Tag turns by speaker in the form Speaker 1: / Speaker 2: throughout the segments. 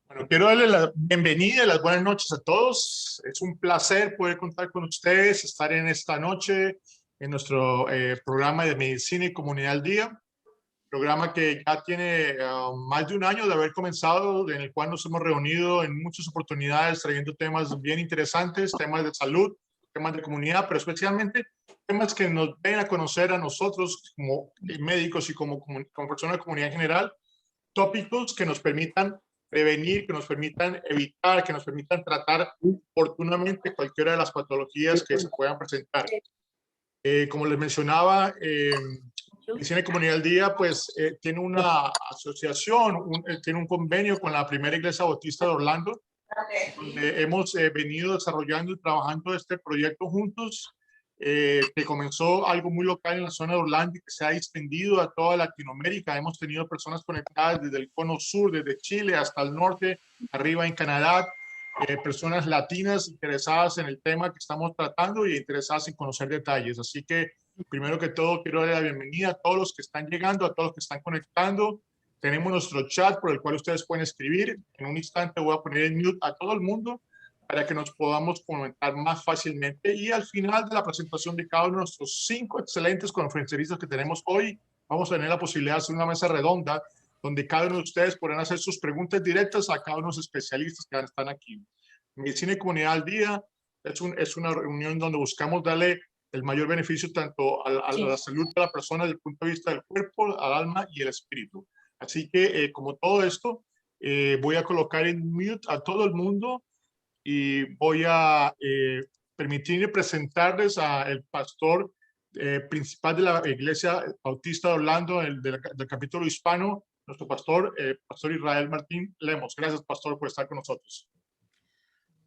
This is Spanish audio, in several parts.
Speaker 1: Bueno, quiero darle la bienvenida y las buenas noches a todos. Es un placer poder contar con ustedes, estar en esta noche en nuestro programa de Medicina y Comunidad al Día, programa que ya tiene más de un año de haber comenzado, en el cual nos hemos reunido en muchas oportunidades trayendo temas bien interesantes, temas de salud, temas de comunidad, pero especialmente temas que nos den a conocer a nosotros como médicos y como personas de comunidad en general, tópicos que nos permitan prevenir, que nos permitan evitar, que nos permitan tratar oportunamente cualquiera de las patologías que se puedan presentar. Como les mencionaba, Medicina y Comunidad al Día pues tiene una asociación, tiene un convenio con la Primera Iglesia Bautista de Orlando, donde hemos venido desarrollando y trabajando este proyecto juntos, que comenzó algo muy local en la zona de Orlando y que se ha extendido a toda Latinoamérica. Hemos tenido personas conectadas desde el cono sur, desde Chile hasta el norte, arriba en Canadá, personas latinas interesadas en el tema que estamos tratando y interesadas en conocer detalles. Así que, primero que todo, quiero darle la bienvenida a todos los que están llegando, a todos los que están conectando. Tenemos nuestro chat por el cual ustedes pueden escribir. En un instante voy a poner en mute a todo el mundo para que nos podamos comentar más fácilmente. Y al final de la presentación de cada uno de nuestros 5 excelentes conferencistas que tenemos hoy, vamos a tener la posibilidad de hacer una mesa redonda donde cada uno de ustedes podrán hacer sus preguntas directas a cada uno de los especialistas que están aquí. Medicina y Comunidad al Día es una reunión donde buscamos darle el mayor beneficio tanto a la salud de la persona desde el punto de vista del cuerpo, al alma y el espíritu. Así que, como todo esto, voy a colocar en mute a todo el mundo y voy a permitir presentarles al pastor principal de la Iglesia Bautista de Orlando, del capítulo hispano, nuestro pastor, Pastor Israel Martín Lemos. Gracias, pastor, por estar con nosotros.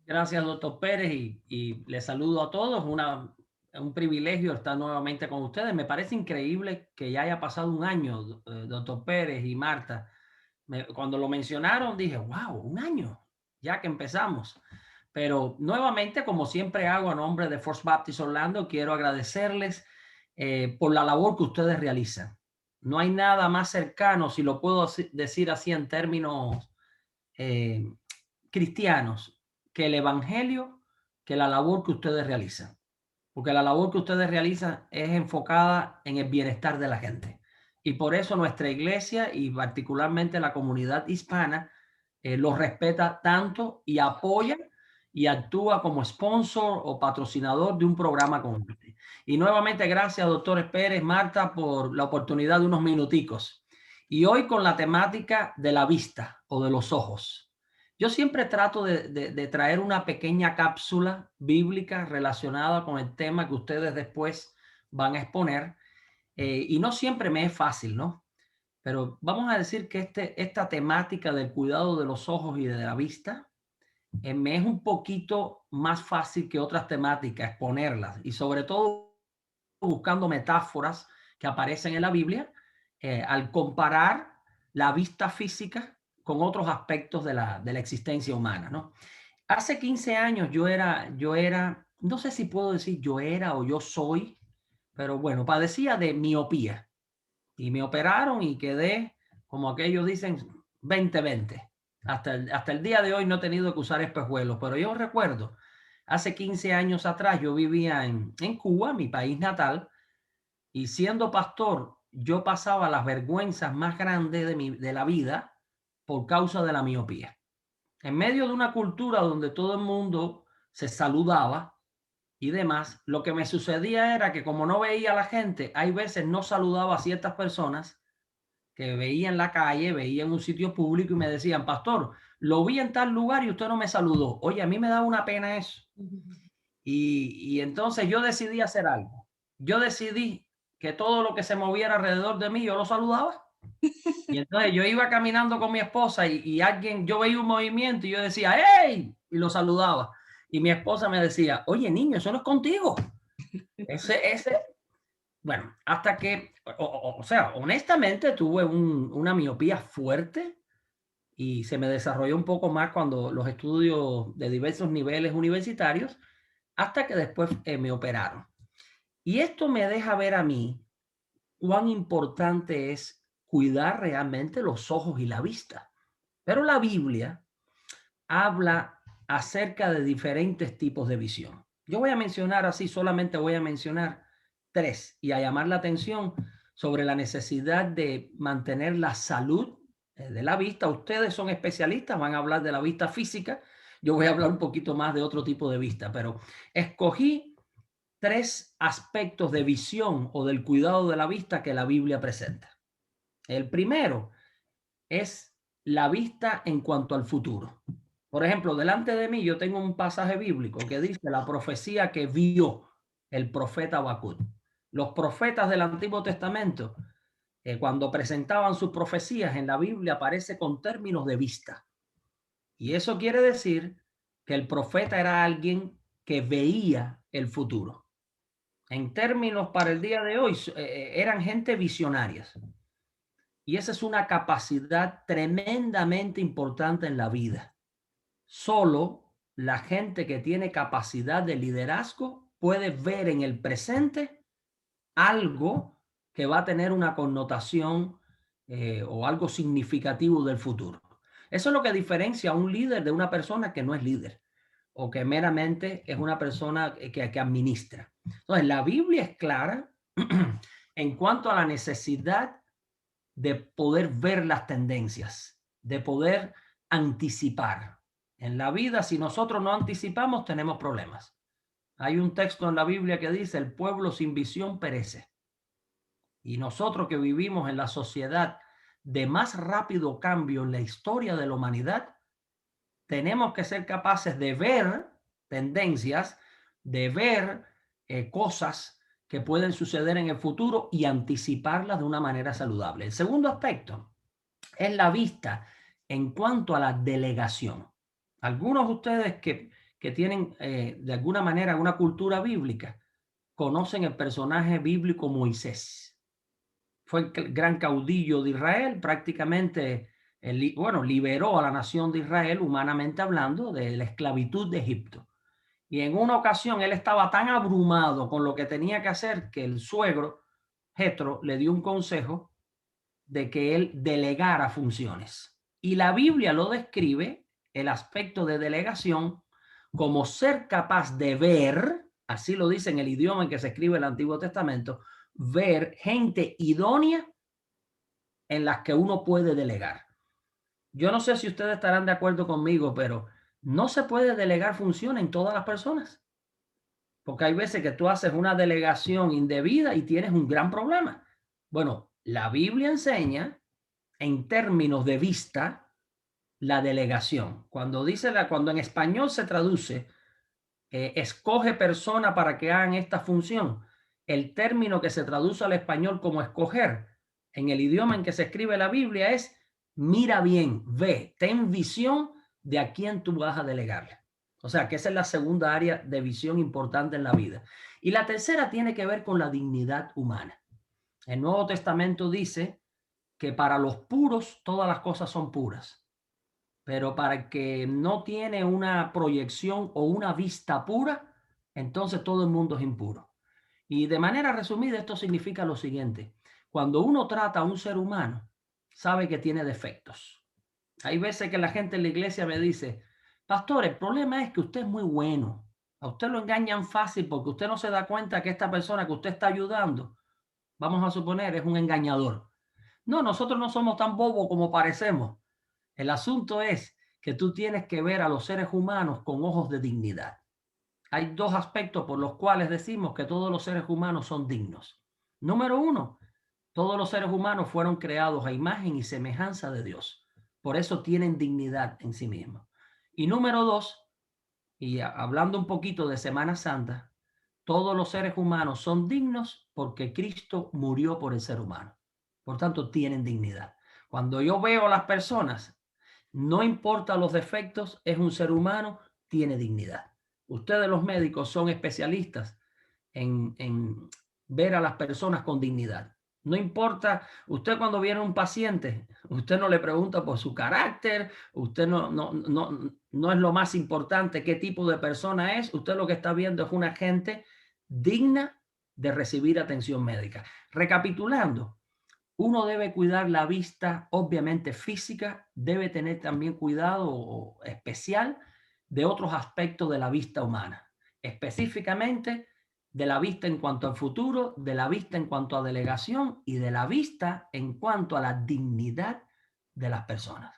Speaker 2: Gracias, doctor Pérez, y les saludo a todos. Un privilegio estar nuevamente con ustedes. Me parece increíble que ya haya pasado un año, doctor Pérez y Marta. Cuando lo mencionaron dije, wow, un año, ya que empezamos. Pero nuevamente, como siempre hago a nombre de First Baptist Orlando, quiero agradecerles por la labor que ustedes realizan. No hay nada más cercano, si lo puedo decir así en términos cristianos, que el evangelio, que la labor que ustedes realizan. Porque la labor que ustedes realizan es enfocada en el bienestar de la gente. Y por eso nuestra iglesia y particularmente la comunidad hispana los respeta tanto y apoya y actúa como sponsor o patrocinador de un programa como este. Y nuevamente gracias, doctores Pérez, Marta, por la oportunidad de unos minuticos. Y hoy con la temática de la vista o de los ojos. Yo siempre trato de traer una pequeña cápsula bíblica relacionada con el tema que ustedes después van a exponer. Y no siempre me es fácil, ¿no? Pero vamos a decir que esta temática del cuidado de los ojos y de la vista me es un poquito más fácil que otras temáticas exponerlas. Y sobre todo buscando metáforas que aparecen en la Biblia al comparar la vista física con otros aspectos de la existencia humana, ¿no? Hace 15 años yo era, no sé si puedo decir yo era o yo soy, pero bueno, padecía de miopía y me operaron y quedé, como aquellos dicen, 20/20. Hasta el día de hoy no he tenido que usar espejuelos, pero yo recuerdo, hace 15 años atrás yo vivía en Cuba, mi país natal, y siendo pastor, yo pasaba las vergüenzas más grandes de la vida por causa de la miopía. En medio de una cultura donde todo el mundo se saludaba y demás, lo que me sucedía era que como no veía a la gente, hay veces no saludaba a ciertas personas que veía en la calle, veía en un sitio público y me decían, pastor, lo vi en tal lugar y usted no me saludó. Oye, a mí me da una pena eso. Y entonces yo decidí hacer algo. Yo decidí que todo lo que se moviera alrededor de mí, yo lo saludaba. Y entonces yo iba caminando con mi esposa y alguien, yo veía un movimiento y yo decía, ¡hey! Y lo saludaba. Y mi esposa me decía, oye, niño, eso no es contigo. Bueno, hasta que, o sea, honestamente tuve una miopía fuerte y se me desarrolló un poco más cuando los estudios de diversos niveles universitarios, hasta que después me operaron. Y esto me deja ver a mí cuán importante es cuidar realmente los ojos y la vista. Pero la Biblia habla acerca de diferentes tipos de visión. Yo voy a mencionar así, solamente voy a mencionar 3 y a llamar la atención sobre la necesidad de mantener la salud de la vista. Ustedes son especialistas, van a hablar de la vista física. Yo voy a hablar un poquito más de otro tipo de vista, pero escogí 3 aspectos de visión o del cuidado de la vista que la Biblia presenta. El primero es la vista en cuanto al futuro. Por ejemplo, delante de mí yo tengo un pasaje bíblico que dice la profecía que vio el profeta Habacuc. Los profetas del Antiguo Testamento, cuando presentaban sus profecías en la Biblia, aparece con términos de vista. Y eso quiere decir que el profeta era alguien que veía el futuro. En términos para el día de hoy, eran gente visionarias. Y esa es una capacidad tremendamente importante en la vida. Solo la gente que tiene capacidad de liderazgo puede ver en el presente algo que va a tener una connotación o algo significativo del futuro. Eso es lo que diferencia a un líder de una persona que no es líder o que meramente es una persona que administra. Entonces, la Biblia es clara en cuanto a la necesidad de poder ver las tendencias, de poder anticipar. En la vida, si nosotros no anticipamos, tenemos problemas. Hay un texto en la Biblia que dice, el pueblo sin visión perece. Y nosotros que vivimos en la sociedad de más rápido cambio en la historia de la humanidad, tenemos que ser capaces de ver tendencias, de ver cosas que pueden suceder en el futuro y anticiparlas de una manera saludable. El segundo aspecto es la vista en cuanto a la delegación. Algunos de ustedes que tienen de alguna manera una cultura bíblica conocen el personaje bíblico Moisés. Fue el gran caudillo de Israel, prácticamente, liberó a la nación de Israel, humanamente hablando, de la esclavitud de Egipto. Y en una ocasión él estaba tan abrumado con lo que tenía que hacer que el suegro, Jetro, le dio un consejo de que él delegara funciones. Y la Biblia lo describe, el aspecto de delegación, como ser capaz de ver, así lo dice en el idioma en que se escribe el Antiguo Testamento, ver gente idónea en las que uno puede delegar. Yo no sé si ustedes estarán de acuerdo conmigo, pero no se puede delegar funciones en todas las personas. Porque hay veces que tú haces una delegación indebida y tienes un gran problema. Bueno, la Biblia enseña en términos de vista la delegación. Cuando en español se traduce escoge persona para que hagan esta función, el término que se traduce al español como escoger en el idioma en que se escribe la Biblia es mira bien, ve, ten visión de a quién tú vas a delegarle. O sea, que esa es la segunda área de visión importante en la vida. Y la tercera tiene que ver con la dignidad humana. El Nuevo Testamento dice que para los puros todas las cosas son puras, pero para el que no tiene una proyección o una vista pura, entonces todo el mundo es impuro. Y de manera resumida, esto significa lo siguiente: cuando uno trata a un ser humano, sabe que tiene defectos. Hay veces que la gente en la iglesia me dice, pastor, el problema es que usted es muy bueno. A usted lo engañan fácil porque usted no se da cuenta que esta persona que usted está ayudando, vamos a suponer, es un engañador. No, nosotros no somos tan bobos como parecemos. El asunto es que tú tienes que ver a los seres humanos con ojos de dignidad. Hay 2 aspectos por los cuales decimos que todos los seres humanos son dignos. Número 1, todos los seres humanos fueron creados a imagen y semejanza de Dios. Por eso tienen dignidad en sí mismos. Y número 2, y hablando un poquito de Semana Santa, todos los seres humanos son dignos porque Cristo murió por el ser humano. Por tanto, tienen dignidad. Cuando yo veo a las personas, no importa los defectos, es un ser humano, tiene dignidad. Ustedes los médicos son especialistas en ver a las personas con dignidad. No importa, usted cuando viene un paciente, usted no le pregunta por su carácter, usted no es lo más importante qué tipo de persona es, usted lo que está viendo es una gente digna de recibir atención médica. Recapitulando, Uno debe cuidar la vista, obviamente física, debe tener también cuidado especial de otros aspectos de la vista humana, específicamente de la vista en cuanto al futuro, de la vista en cuanto a delegación y de la vista en cuanto a la dignidad de las personas.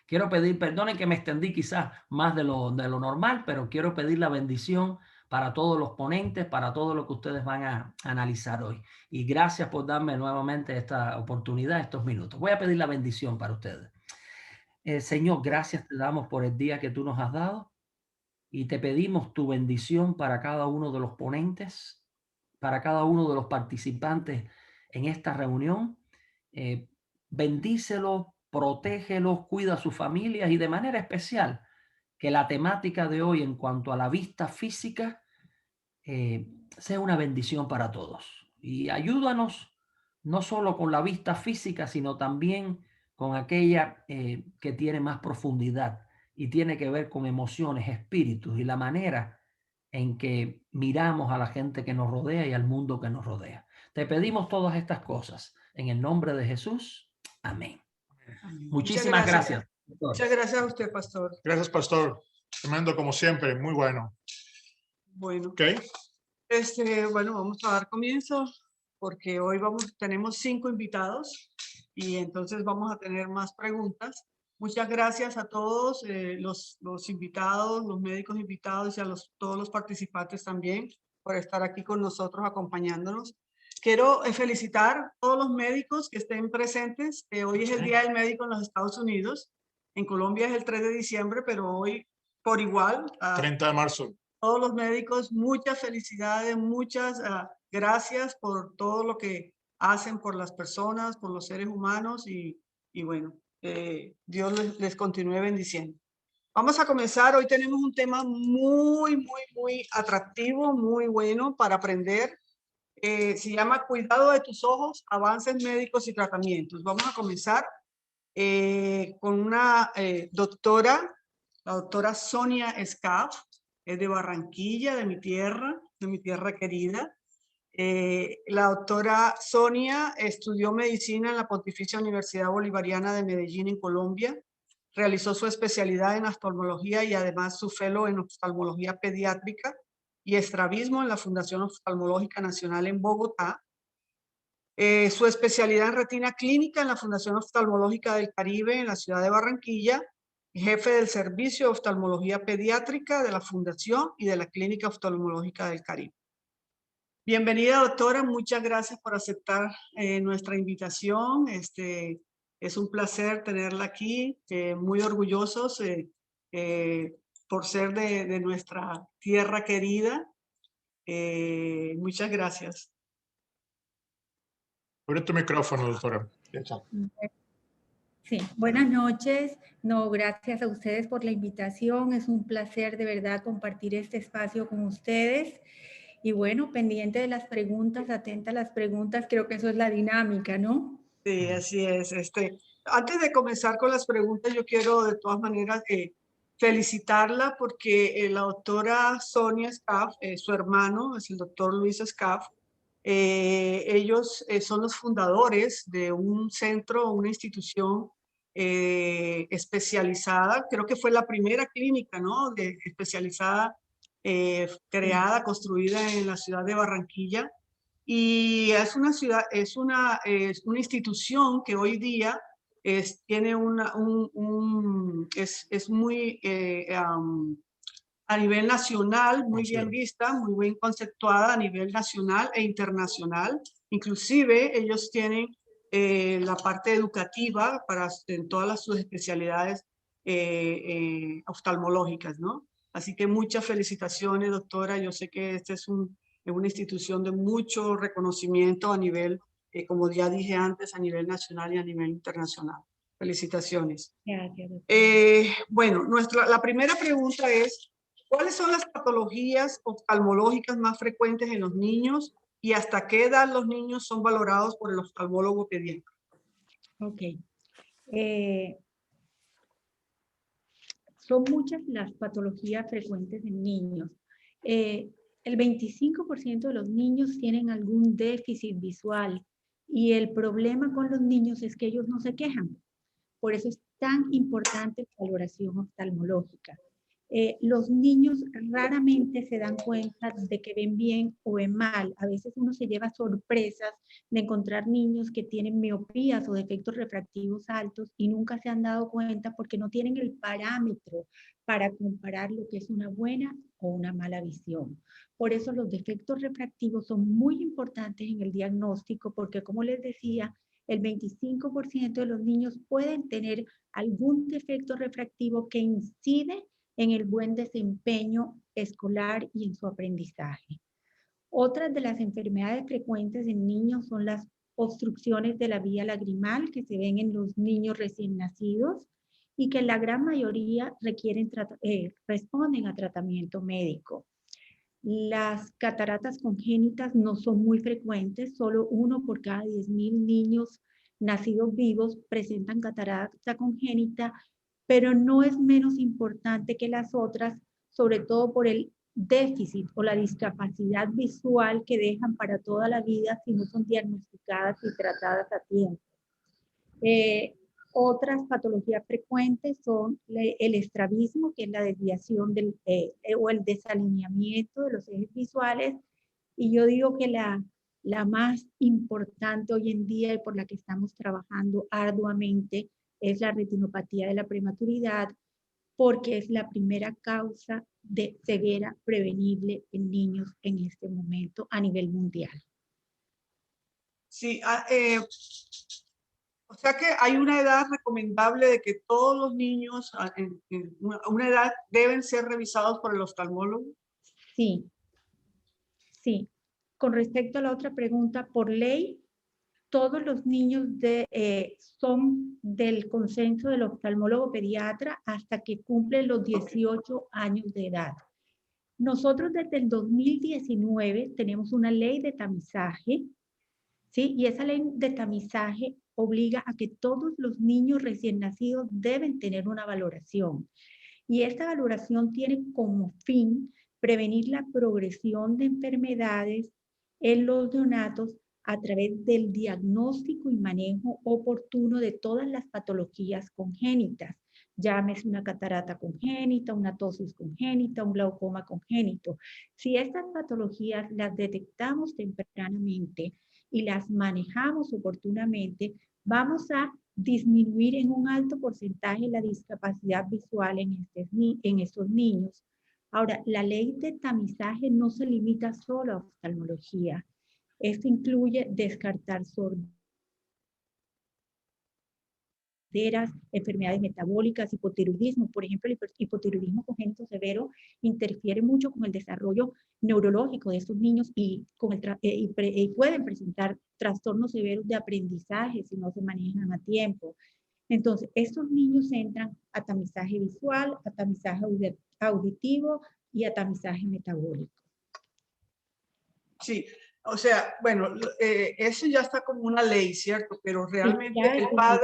Speaker 2: Quiero pedir, perdonen que me extendí quizás más de lo normal, pero quiero pedir la bendición para todos los ponentes, para todo lo que ustedes van a analizar hoy. Y gracias por darme nuevamente esta oportunidad, estos minutos. Voy a pedir la bendición para ustedes. Señor, gracias te damos por el día que tú nos has dado y te pedimos tu bendición para cada uno de los ponentes, para cada uno de los participantes en esta reunión. Bendícelos, protégelos, cuida a sus familias y de manera especial que la temática de hoy en cuanto a la vista física sea una bendición para todos. Y ayúdanos no solo con la vista física, sino también con aquella que tiene más profundidad y tiene que ver con emociones, espíritus y la manera en que miramos a la gente que nos rodea y al mundo que nos rodea. Te pedimos todas estas cosas en el nombre de Jesús. Amén. Muchísimas gracias.
Speaker 3: Muchas gracias a usted, pastor.
Speaker 1: Gracias, pastor. Tremendo como siempre, muy bueno.
Speaker 3: Bueno,
Speaker 1: Okay.
Speaker 3: Bueno, vamos a dar comienzo porque hoy tenemos 5 invitados y entonces vamos a tener más preguntas. Muchas gracias a todos los invitados, los médicos invitados y a todos los participantes también por estar aquí con nosotros acompañándonos. Quiero felicitar a todos los médicos que estén presentes. Hoy es el Día del Médico en los Estados Unidos. En Colombia es el 3 de diciembre, pero hoy por igual.
Speaker 1: 30 de marzo.
Speaker 3: Todos los médicos, muchas felicidades, muchas gracias por todo lo que hacen por las personas, por los seres humanos y bueno, Dios les continúe bendiciendo. Vamos a comenzar. Hoy tenemos un tema muy atractivo, muy bueno para aprender. Se llama Cuidado de tus ojos, avances médicos y tratamientos. Vamos a comenzar con una doctora, la doctora Sonia Scaff. Es de Barranquilla, de mi tierra querida. La doctora Sonia estudió medicina en la Pontificia Universidad Bolivariana de Medellín, en Colombia. Realizó su especialidad en oftalmología y además su fellow en oftalmología pediátrica y estrabismo en la Fundación Oftalmológica Nacional en Bogotá. Su especialidad en retina clínica en la Fundación Oftalmológica del Caribe en la ciudad de Barranquilla. Jefe del Servicio de Oftalmología Pediátrica de la Fundación y de la Clínica Oftalmológica del Caribe. Bienvenida, doctora. Muchas gracias por aceptar nuestra invitación. Es un placer tenerla aquí. Muy orgullosos por ser de nuestra tierra querida. Muchas gracias.
Speaker 1: Abre tu micrófono, doctora.
Speaker 4: Sí, buenas noches. No, gracias a ustedes por la invitación. Es un placer de verdad compartir este espacio con ustedes. Y bueno, pendiente de las preguntas, atenta a las preguntas, creo que eso es la dinámica, ¿no?
Speaker 3: Sí, así es. Antes de comenzar con las preguntas, yo quiero de todas maneras felicitarla porque la doctora Sonia Scaff, su hermano es el doctor Luis Scaff. Ellos son los fundadores de un centro, una institución especializada. Creo que fue la primera clínica, ¿no? Especializada, creada, construida en la ciudad de Barranquilla. Y es una ciudad, es una institución que hoy día tiene es muy a nivel nacional, muy bien vista, muy bien conceptuada a nivel nacional e internacional. Inclusive ellos tienen la parte educativa en todas sus especialidades oftalmológicas, ¿no? Así que muchas felicitaciones, doctora. Yo sé que esta es una institución de mucho reconocimiento a nivel, como ya dije antes, a nivel nacional y a nivel internacional. Felicitaciones.
Speaker 4: Gracias.
Speaker 3: Bueno, la primera pregunta es, ¿cuáles son las patologías oftalmológicas más frecuentes en los niños y hasta qué edad los niños son valorados por el oftalmólogo pediátrico?
Speaker 4: Ok. Son muchas las patologías frecuentes en niños. El 25% de los niños tienen algún déficit visual Y el problema con los niños es que ellos no se quejan. Por eso es tan importante la valoración oftalmológica. Los niños raramente se dan cuenta de que ven bien o ven mal. A veces uno se lleva sorpresas de encontrar niños que tienen miopías o defectos refractivos altos y nunca se han dado cuenta porque no tienen el parámetro para comparar lo que es una buena o una mala visión. Por eso los defectos refractivos son muy importantes en el diagnóstico porque, como les decía, el 25% de los niños pueden tener algún defecto refractivo que incide en el buen desempeño escolar y en su aprendizaje. Otras de las enfermedades frecuentes en niños son las obstrucciones de la vía lagrimal que se ven en los niños recién nacidos y que la gran mayoría responden a tratamiento médico. Las cataratas congénitas no son muy frecuentes, solo 1 por cada 10,000 niños nacidos vivos presentan catarata congénita, pero no es menos importante que las otras, sobre todo por el déficit o la discapacidad visual que dejan para toda la vida si no son diagnosticadas y tratadas a tiempo. Otras patologías frecuentes son el estrabismo, que es la desviación o el desalineamiento de los ejes visuales. Y yo digo que la más importante hoy en día y por la que estamos trabajando arduamente es la retinopatía de la prematuridad, porque es la primera causa de ceguera prevenible en niños en este momento a nivel mundial.
Speaker 3: Sí, o sea que hay una edad recomendable de que todos los niños en una edad deben ser revisados por el oftalmólogo.
Speaker 4: Sí, sí. Con respecto a la otra pregunta, por ley, todos los niños son del consenso del oftalmólogo pediatra hasta que cumplen los 18 años de edad. Nosotros desde el 2019 tenemos una ley de tamizaje, ¿sí? Y esa ley de tamizaje obliga a que todos los niños recién nacidos deben tener una valoración. Y esta valoración tiene como fin prevenir la progresión de enfermedades en los neonatos a través del diagnóstico y manejo oportuno de todas las patologías congénitas. Llámese una catarata congénita, una ptosis congénita, un glaucoma congénito. Si estas patologías las detectamos tempranamente y las manejamos oportunamente, vamos a disminuir en un alto porcentaje la discapacidad visual en estos niños. Ahora, la ley de tamizaje no se limita solo a oftalmología. Esto incluye descartar sorderas, enfermedades metabólicas, hipotiroidismo. Por ejemplo, el hipotiroidismo congénito severo interfiere mucho con el desarrollo neurológico de estos niños y pueden presentar trastornos severos de aprendizaje si no se manejan a tiempo. Entonces, estos niños entran a tamizaje visual, a tamizaje auditivo y a tamizaje metabólico.
Speaker 3: Sí, o sea, bueno, eso ya está como una ley, ¿cierto? Pero realmente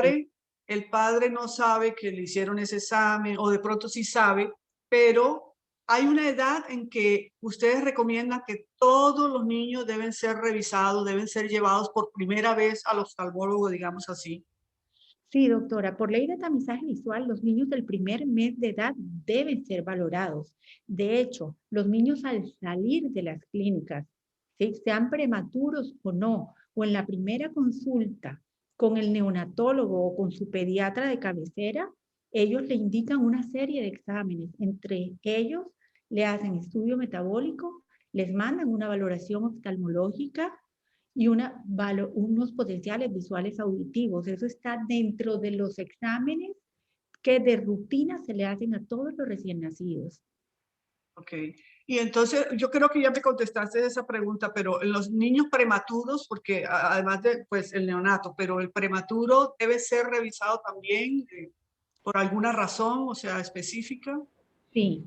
Speaker 4: Sí,
Speaker 3: el padre no sabe que le hicieron ese examen, o de pronto sí sabe, pero hay una edad en que ustedes recomiendan que todos los niños deben ser revisados, deben ser llevados por primera vez al oftalmólogo, digamos así.
Speaker 4: Sí, doctora, por ley de tamizaje visual, los niños del primer mes de edad deben ser valorados. De hecho, los niños al salir de las clínicas, ¿sí?, sean prematuros o no, o en la primera consulta con el neonatólogo o con su pediatra de cabecera, ellos le indican una serie de exámenes. Entre ellos, le hacen estudio metabólico, les mandan una valoración oftalmológica y unos potenciales visuales auditivos. Eso está dentro de los exámenes que de rutina se le hacen a todos los recién nacidos.
Speaker 3: Ok. Y entonces, yo creo que ya me contestaste esa pregunta, pero en los niños prematuros, porque además de, pues, el neonato, pero el prematuro debe ser revisado también por alguna razón, o sea, específica.
Speaker 4: Sí.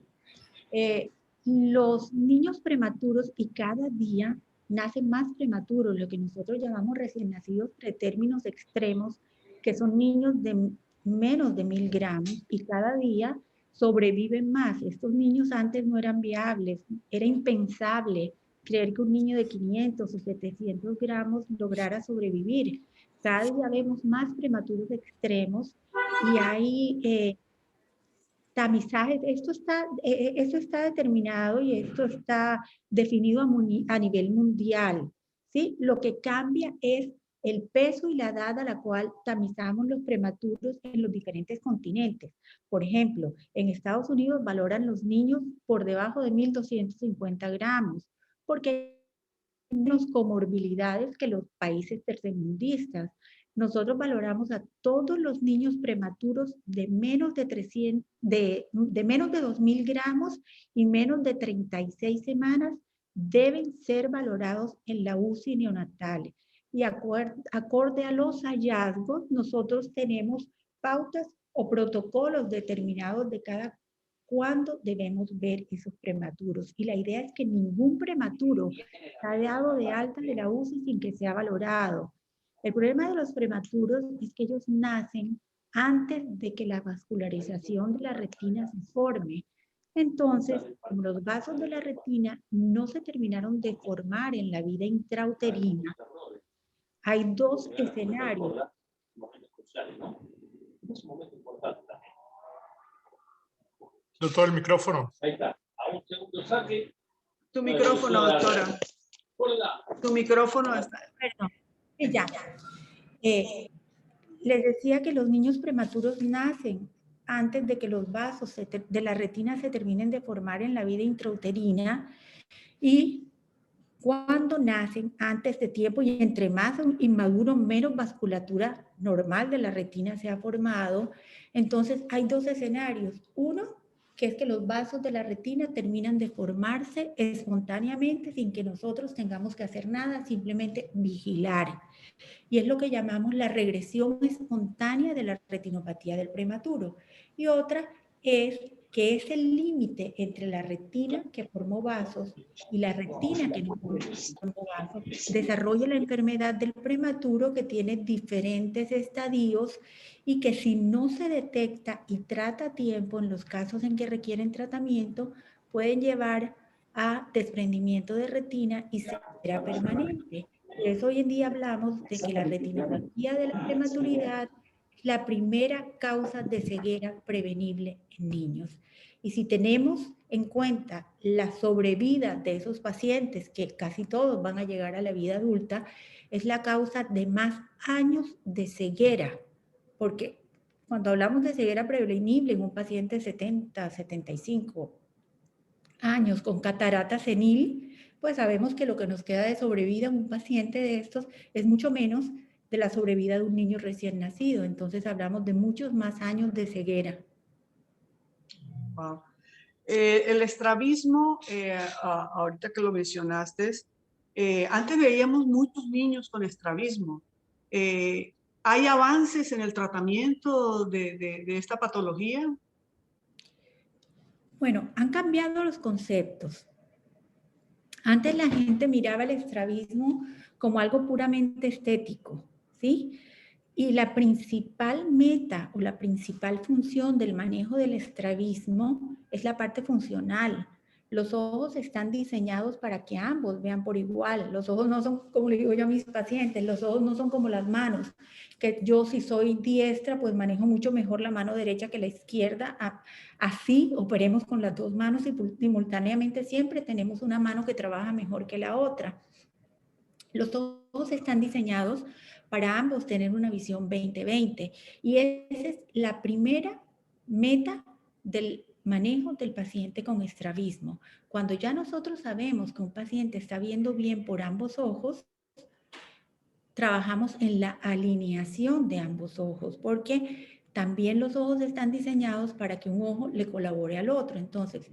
Speaker 4: Los niños prematuros, y cada día nacen más prematuros, lo que nosotros llamamos recién nacidos pretérminos extremos, que son niños de menos de 1000 gramos y cada día sobreviven más. Estos niños antes no eran viables, era impensable creer que un niño de 500 o 700 gramos lograra sobrevivir. Cada día vemos más prematuros extremos y hay tamizajes. Esto está determinado y esto está definido a nivel mundial, ¿sí? Lo que cambia es el peso y la edad a la cual tamizamos los prematuros en los diferentes continentes. Por ejemplo, en Estados Unidos valoran los niños por debajo de 1.250 gramos, porque hay menos comorbilidades que los países tercermundistas. Nosotros valoramos a todos los niños prematuros de menos de 300, de menos de 2.000 gramos y menos de 36 semanas deben ser valorados en la UCI neonatal. Y acorde a los hallazgos, nosotros tenemos pautas o protocolos determinados de cada cuándo debemos ver esos prematuros. Y la idea es que ningún prematuro sea dado de alta de la UCI sin que sea valorado. El problema de los prematuros es que ellos nacen antes de que la vascularización de la retina se forme. Entonces, como los vasos de la retina no se terminaron de formar en la vida intrauterina, hay dos escenarios.
Speaker 1: Doctor, el micrófono.
Speaker 5: Ahí está. A un segundo saque.
Speaker 3: Tu micrófono, doctora. Tu micrófono está.
Speaker 4: Perdón. Ya. Les decía que los niños prematuros nacen antes de que los vasos de la retina se terminen de formar en la vida intrauterina y cuando nacen antes de tiempo y entre más inmaduro, menos vasculatura normal de la retina se ha formado. Entonces hay dos escenarios. Uno, que es que los vasos de la retina terminan de formarse espontáneamente sin que nosotros tengamos que hacer nada, simplemente vigilar. Y es lo que llamamos la regresión espontánea de la retinopatía del prematuro. Y otra es que es el límite entre la retina que formó vasos y la retina que no formó vasos, desarrolla la enfermedad del prematuro que tiene diferentes estadios y que si no se detecta y trata a tiempo en los casos en que requieren tratamiento, pueden llevar a desprendimiento de retina y ceguera permanente. Por eso hoy en día hablamos de que la retinopatía de la prematuridad es la primera causa de ceguera prevenible en niños. Y si tenemos en cuenta la sobrevida de esos pacientes, que casi todos van a llegar a la vida adulta, es la causa de más años de ceguera. Porque cuando hablamos de ceguera prevenible en un paciente de 70, 75 años con catarata senil, pues sabemos que lo que nos queda de sobrevida en un paciente de estos es mucho menos de la sobrevida de un niño recién nacido. Entonces hablamos de muchos más años de ceguera.
Speaker 3: Wow. El estrabismo, ahorita que lo mencionaste, antes veíamos muchos niños con estrabismo. ¿Hay avances en el tratamiento de esta patología?
Speaker 4: Bueno, han cambiado los conceptos. Antes la gente miraba el estrabismo como algo puramente estético, ¿sí? Y la principal meta o la principal función del manejo del estrabismo es la parte funcional. Los ojos están diseñados para que ambos vean por igual. Los ojos no son, como le digo yo a mis pacientes, los ojos no son como las manos, que yo si soy diestra, pues manejo mucho mejor la mano derecha que la izquierda. Así operemos con las dos manos y simultáneamente siempre tenemos una mano que trabaja mejor que la otra. Los ojos están diseñados para ambos tener una visión 20/20 y esa es la primera meta del manejo del paciente con estrabismo. Cuando ya nosotros sabemos que un paciente está viendo bien por ambos ojos, trabajamos en la alineación de ambos ojos, porque también los ojos están diseñados para que un ojo le colabore al otro. Entonces,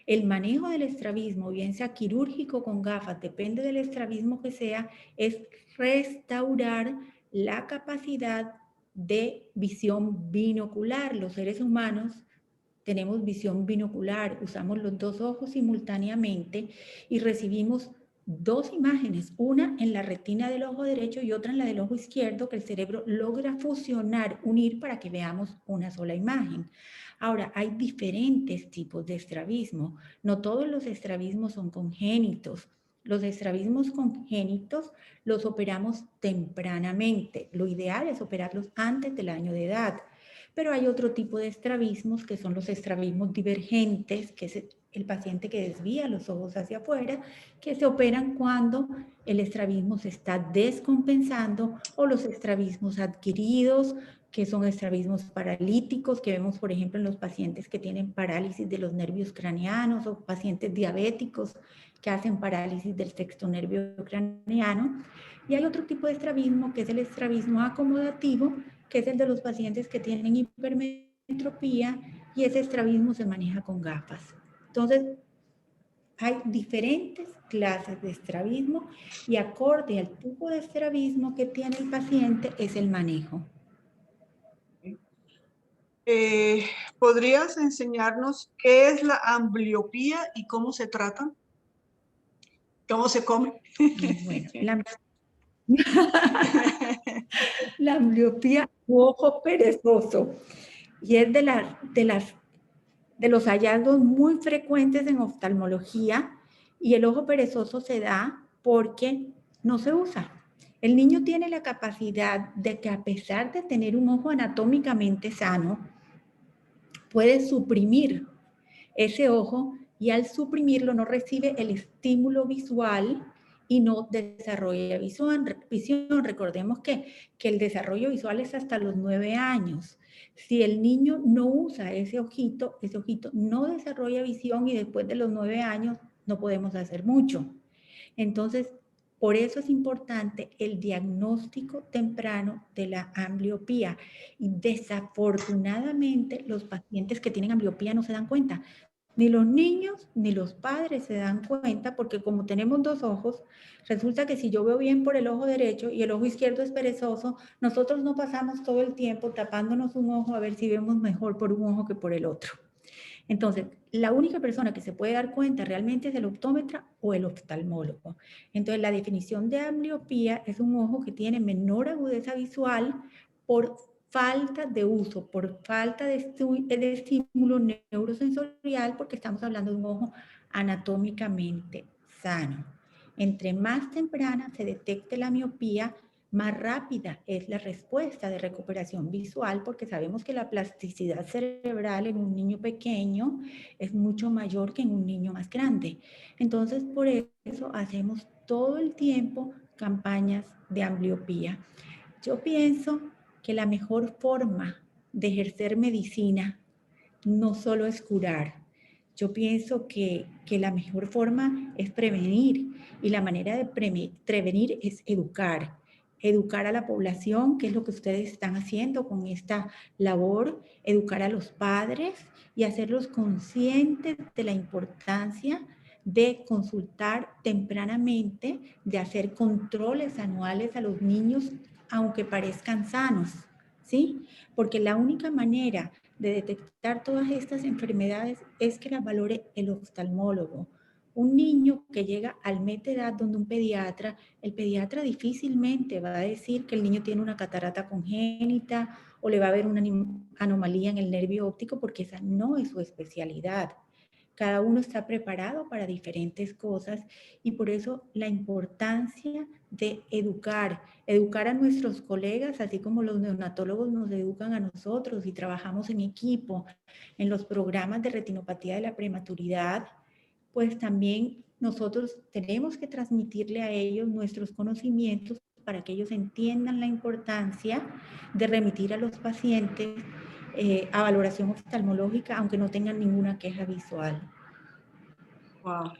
Speaker 4: el manejo del estrabismo, bien sea quirúrgico con gafas, depende del estrabismo que sea, es restaurar la capacidad de visión binocular. Los seres humanos tenemos visión binocular, usamos los dos ojos simultáneamente y recibimos dos imágenes, una en la retina del ojo derecho y otra en la del ojo izquierdo, que el cerebro logra fusionar, unir para que veamos una sola imagen. Ahora, hay diferentes tipos de estrabismo. No todos los estrabismos son congénitos. Los estrabismos congénitos los operamos tempranamente. Lo ideal es operarlos antes del año de edad. Pero hay otro tipo de estrabismos que son los estrabismos divergentes, que es el paciente que desvía los ojos hacia afuera, que se operan cuando el estrabismo se está descompensando, o los estrabismos adquiridos, que son estrabismos paralíticos, que vemos, por ejemplo, en los pacientes que tienen parálisis de los nervios craneanos o pacientes diabéticos que hacen parálisis del sexto nervio craneano. Y hay otro tipo de estrabismo, que es el estrabismo acomodativo, que es el de los pacientes que tienen hipermetropía, y ese estrabismo se maneja con gafas. Entonces, hay diferentes clases de estrabismo y acorde al tipo de estrabismo que tiene el paciente es el manejo.
Speaker 3: ¿Podrías enseñarnos qué es la ambliopía y cómo se trata? ¿Cómo se come?
Speaker 4: Bueno, la ambliopía, ojo perezoso, y es de los hallazgos muy frecuentes en oftalmología, y el ojo perezoso se da porque no se usa. El niño tiene la capacidad de que, a pesar de tener un ojo anatómicamente sano, puede suprimir ese ojo, y al suprimirlo no recibe el estímulo visual y no desarrolla visión. Recordemos que el desarrollo visual es hasta los 9 años. Si el niño no usa ese ojito no desarrolla visión, y después de los 9 años no podemos hacer mucho. Entonces, por eso es importante el diagnóstico temprano de la ambliopía. Y desafortunadamente los pacientes que tienen ambliopía no se dan cuenta. Ni los niños ni los padres se dan cuenta, porque como tenemos dos ojos, resulta que si yo veo bien por el ojo derecho y el ojo izquierdo es perezoso, nosotros no pasamos todo el tiempo tapándonos un ojo a ver si vemos mejor por un ojo que por el otro. Entonces, la única persona que se puede dar cuenta realmente es el optómetra o el oftalmólogo. Entonces, la definición de ambliopía es un ojo que tiene menor agudeza visual por falta de uso, por falta de estímulo neurosensorial, porque estamos hablando de un ojo anatómicamente sano. Entre más temprana se detecte la miopía, más rápida es la respuesta de recuperación visual, porque sabemos que la plasticidad cerebral en un niño pequeño es mucho mayor que en un niño más grande. Entonces, por eso hacemos todo el tiempo campañas de ambliopía. Yo pienso que la mejor forma de ejercer medicina no solo es curar. Yo pienso que la mejor forma es prevenir, y la manera de prevenir es educar a la población, que es lo que ustedes están haciendo con esta labor, educar a los padres y hacerlos conscientes de la importancia de consultar tempranamente, de hacer controles anuales a los niños, aunque parezcan sanos, ¿sí? Porque la única manera de detectar todas estas enfermedades es que las valore el oftalmólogo. Un niño que llega al mes de edad donde un pediatra, el pediatra difícilmente va a decir que el niño tiene una catarata congénita o le va a ver una anomalía en el nervio óptico, porque esa no es su especialidad. Cada uno está preparado para diferentes cosas, y por eso la importancia de educar a nuestros colegas, así como los neonatólogos nos educan a nosotros y trabajamos en equipo en los programas de retinopatía de la prematuridad, pues también nosotros tenemos que transmitirle a ellos nuestros conocimientos para que ellos entiendan la importancia de remitir a los pacientes a valoración oftalmológica, aunque no tengan ninguna queja visual.
Speaker 3: Wow.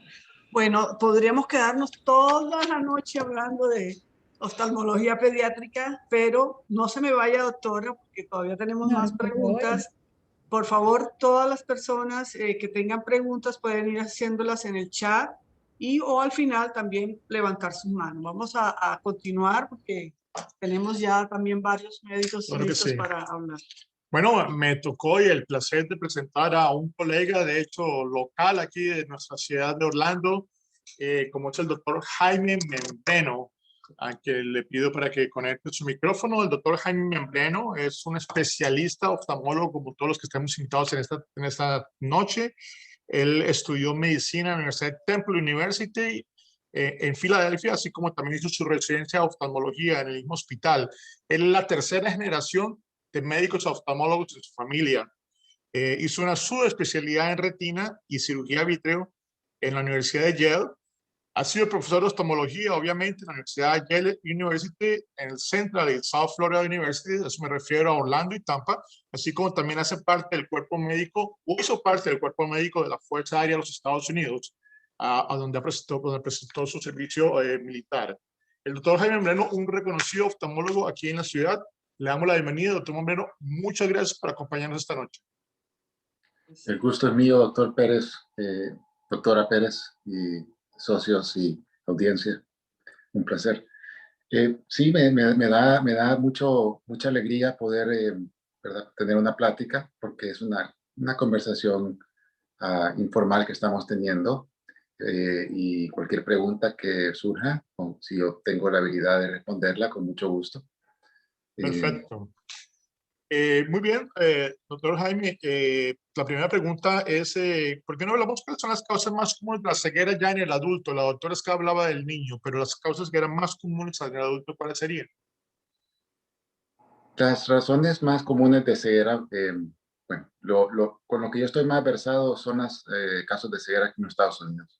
Speaker 3: Bueno, podríamos quedarnos toda la noche hablando de oftalmología pediátrica, pero no se me vaya, doctora, porque todavía tenemos más preguntas. Por favor, todas las personas que tengan preguntas pueden ir haciéndolas en el chat, o al final también levantar sus manos. Vamos a continuar porque tenemos ya también varios médicos
Speaker 1: Claro que
Speaker 3: listos
Speaker 1: sí.
Speaker 3: para hablar.
Speaker 1: Bueno, me tocó hoy el placer de presentar a un colega, de hecho, local aquí de nuestra ciudad de Orlando, como es el doctor Jaime Membreno, a quien le pido para que conecte su micrófono. El doctor Jaime Membreno es un especialista oftalmólogo, como todos los que estamos invitados en esta noche. Él estudió medicina en la Universidad Temple University en Filadelfia, así como también hizo su residencia de oftalmología en el mismo hospital. Él es la tercera generación de médicos oftalmólogos de su familia. Hizo una subespecialidad en retina y cirugía de vítreo en la Universidad de Yale. Ha sido profesor de oftalmología, obviamente, en la Universidad de Yale University, en el Central y South Florida University, a eso me refiero a Orlando y Tampa, así como también hace parte del cuerpo médico, o hizo parte del cuerpo médico de la Fuerza Aérea de los Estados Unidos, a donde prestó su servicio militar. El doctor Jaime Moreno, un reconocido oftalmólogo aquí en la ciudad. Le damos la bienvenida, doctor Moreno. Muchas gracias por acompañarnos esta noche.
Speaker 6: El gusto es mío, doctor Pérez, doctora Pérez y socios y audiencia. Un placer. Sí, me da mucha alegría poder ¿verdad? Tener una plática, porque es una conversación informal que estamos teniendo, y cualquier pregunta que surja, si yo tengo la habilidad de responderla, con mucho gusto.
Speaker 1: Perfecto. Muy bien, doctor Jaime, la primera pregunta es, ¿por qué no hablamos cuáles son las causas más comunes de la ceguera ya en el adulto? La doctora es que hablaba del niño, pero las causas que eran más comunes en el adulto, ¿cuáles serían?
Speaker 6: Las razones más comunes de ceguera, bueno, con lo que yo estoy más versado son los casos de ceguera aquí en los Estados Unidos.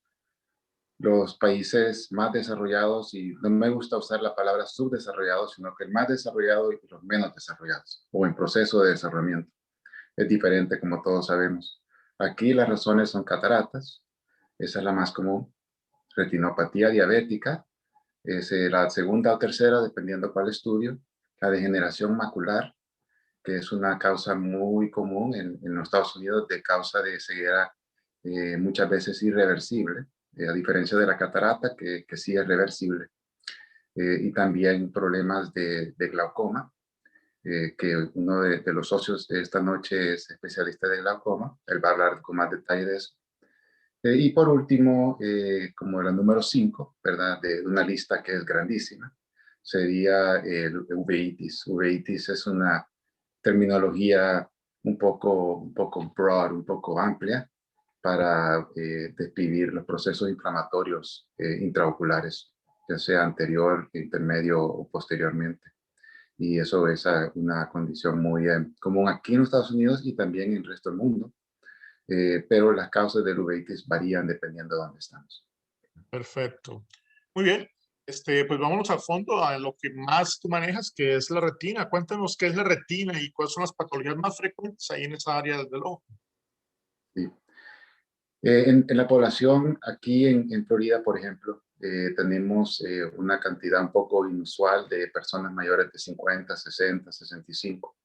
Speaker 6: Los países más desarrollados, y no me gusta usar la palabra subdesarrollados, sino que el más desarrollado y los menos desarrollados, o en proceso de desarrollamiento. Es diferente, como todos sabemos. Aquí las razones son cataratas, esa es la más común, retinopatía diabética, es la segunda o tercera, dependiendo cuál estudio, la degeneración macular, que es una causa muy común en los Estados Unidos, de causa de ceguera muchas veces irreversible, a diferencia de la catarata, que sí es reversible. Y también problemas de glaucoma, que uno de los socios de esta noche es especialista de glaucoma. Él va a hablar con más detalle de eso. Y por último, como la número 5, ¿verdad? De una lista que es grandísima, sería el uveitis. Uveitis es una terminología un poco broad, un poco amplia, para describir los procesos inflamatorios intraoculares, ya sea anterior, intermedio o posteriormente. Y eso es una condición muy común aquí en los Estados Unidos y también en el resto del mundo. Pero las causas del uveitis varían dependiendo de dónde estamos.
Speaker 1: Perfecto. Muy bien. Pues vámonos a fondo a lo que más tú manejas, que es la retina. Cuéntanos qué es la retina y cuáles son las patologías más frecuentes ahí en esa área del ojo.
Speaker 6: Sí. En la población aquí en Florida, por ejemplo, tenemos una cantidad un poco inusual de personas mayores de 50, 60, 65.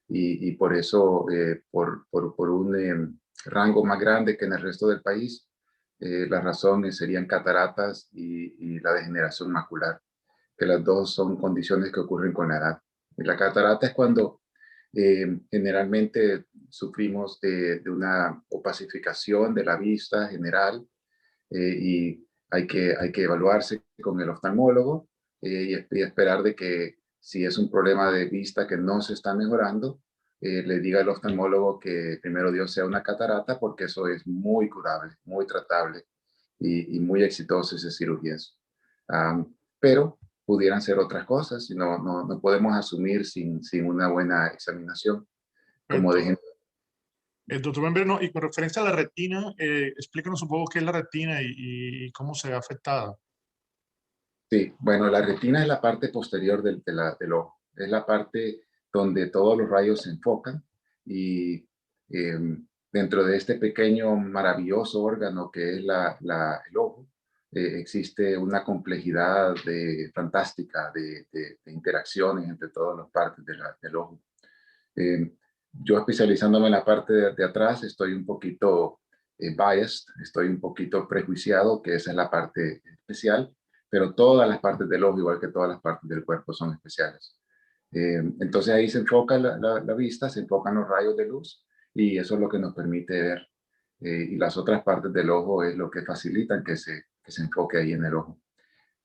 Speaker 6: Y por eso, por un rango más grande que en el resto del país, las razones serían cataratas y la degeneración macular, que las dos son condiciones que ocurren con la edad. Y la catarata es cuando generalmente sufrimos de una opacificación de la vista general, y hay que evaluarse con el oftalmólogo, y esperar de que, si es un problema de vista que no se está mejorando, le diga al oftalmólogo que primero Dios sea una catarata, porque eso es muy curable, muy tratable y muy exitoso esas cirugías. Pero pudieran ser otras cosas y no podemos asumir sin una buena examinación. Como dije.
Speaker 1: El doctor Membreno, y con referencia a la retina, explícanos un poco qué es la retina y cómo se ve afectada.
Speaker 6: Sí, bueno, la retina es la parte posterior del ojo. Es la parte donde todos los rayos se enfocan, y dentro de este pequeño, maravilloso órgano que es el ojo, existe una complejidad fantástica de interacciones entre todas las partes del ojo. Yo, especializándome en la parte de atrás, estoy un poquito biased, estoy un poquito prejuiciado, que esa es la parte especial, pero todas las partes del ojo, igual que todas las partes del cuerpo, son especiales. Entonces ahí se enfoca la vista, se enfocan los rayos de luz, y eso es lo que nos permite ver. Y las otras partes del ojo es lo que facilitan que se enfoque ahí en el ojo.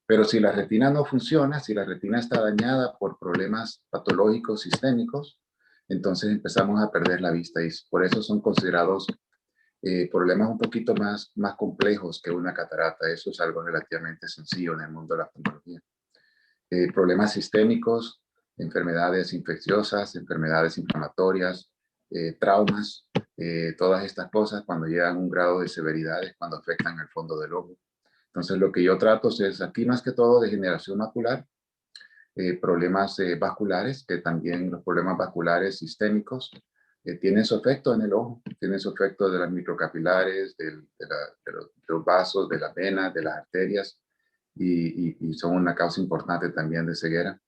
Speaker 6: Pero si la retina no funciona, si la retina está dañada por problemas patológicos sistémicos, entonces empezamos a perder la vista, y por eso son considerados problemas un poquito más complejos que una catarata. Eso es algo relativamente sencillo en el mundo de la oftalmología. Problemas sistémicos, enfermedades infecciosas, enfermedades inflamatorias, traumas, todas estas cosas cuando llegan a un grado de severidad es cuando afectan el fondo del ojo. Entonces lo que yo trato es aquí más que todo degeneración macular, problemas vasculares, que también los problemas vasculares sistémicos tienen su efecto en el ojo, tienen su efecto de las microcapilares, de los vasos, de las venas, de las arterias, y son una causa importante también de ceguera.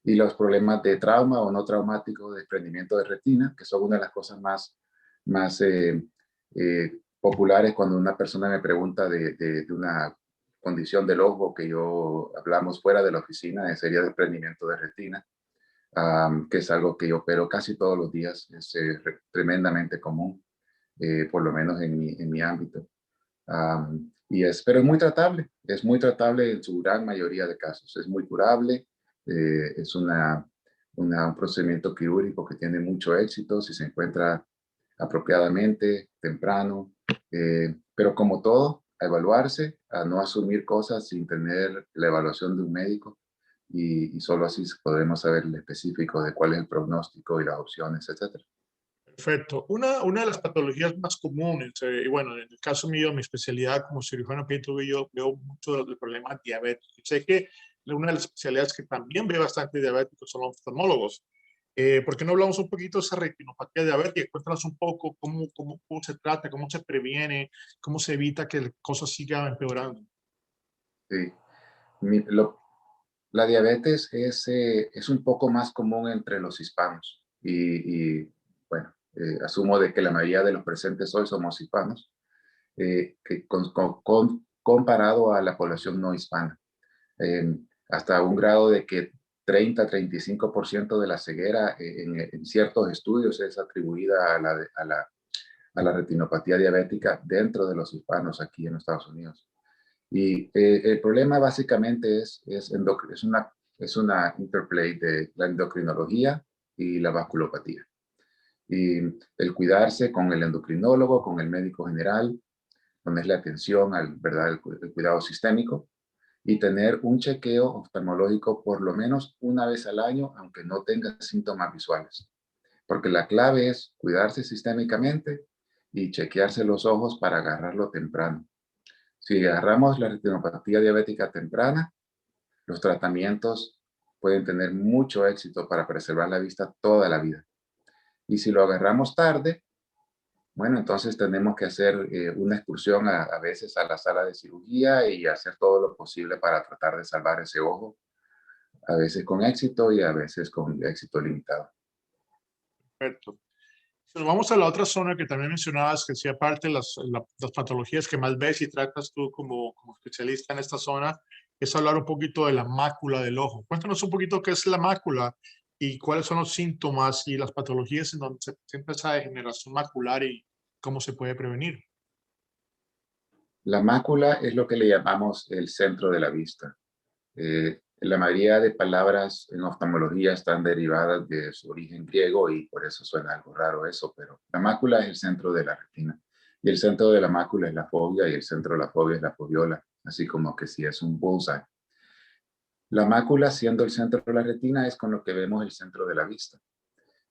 Speaker 6: Y los problemas de trauma o no traumático, de desprendimiento de retina, que son una de las cosas más populares cuando una persona me pregunta de una condición del ojo que yo hablamos fuera de la oficina, sería desprendimiento de retina, que es algo que yo opero casi todos los días, es tremendamente común, por lo menos en mi ámbito. Pero es muy tratable en su gran mayoría de casos, es muy curable, es un procedimiento quirúrgico que tiene mucho éxito si se encuentra apropiadamente, temprano, pero como todo, a evaluarse, a no asumir cosas sin tener la evaluación de un médico y solo así podremos saber el específico de cuál es el pronóstico y las opciones, etcétera.
Speaker 1: Perfecto. Una de las patologías más comunes, y bueno, en el caso mío, mi especialidad como cirujano pediátrico, yo veo mucho del problema diabético. Sé que una de las especialidades que también ve bastante diabéticos son los oftalmólogos. ¿Por qué no hablamos un poquito de esa retinopatía diabética? Cuéntanos un poco cómo se trata, cómo se previene, cómo se evita que la cosa siga empeorando.
Speaker 6: Sí. La diabetes es un poco más común entre los hispanos bueno, asumo de que la mayoría de los presentes hoy somos hispanos, que comparado a la población no hispana. Hasta un grado de que 30-35% de la ceguera en ciertos estudios es atribuida a la retinopatía diabética dentro de los hispanos aquí en Estados Unidos. Y el problema básicamente es una interplay de la endocrinología y la vasculopatía. Y el cuidarse con el endocrinólogo, con el médico general, ponerle atención al el cuidado sistémico y tener un chequeo oftalmológico por lo menos una vez al año, aunque no tenga síntomas visuales. Porque la clave es cuidarse sistémicamente y chequearse los ojos para agarrarlo temprano. Si agarramos la retinopatía diabética temprana, los tratamientos pueden tener mucho éxito para preservar la vista toda la vida. Y si lo agarramos tarde, bueno, entonces tenemos que hacer una excursión a veces a la sala de cirugía y hacer todo lo posible para tratar de salvar ese ojo, a veces con éxito y a veces con éxito limitado.
Speaker 1: Perfecto. Si nos vamos a la otra zona que también mencionabas, que sí, aparte de las patologías que más ves y tratas tú como especialista en esta zona, es hablar un poquito de la mácula del ojo. Cuéntanos un poquito qué es la mácula y cuáles son los síntomas y las patologías en donde se presenta esa degeneración macular y cómo se puede prevenir.
Speaker 6: La mácula es lo que le llamamos el centro de la vista. La mayoría de palabras en oftalmología están derivadas de su origen griego y por eso suena algo raro eso, pero la mácula es el centro de la retina y el centro de la mácula es la fovea y el centro de la fovea es la foviola, así como que si es un bullseye. La mácula, siendo el centro de la retina, es con lo que vemos el centro de la vista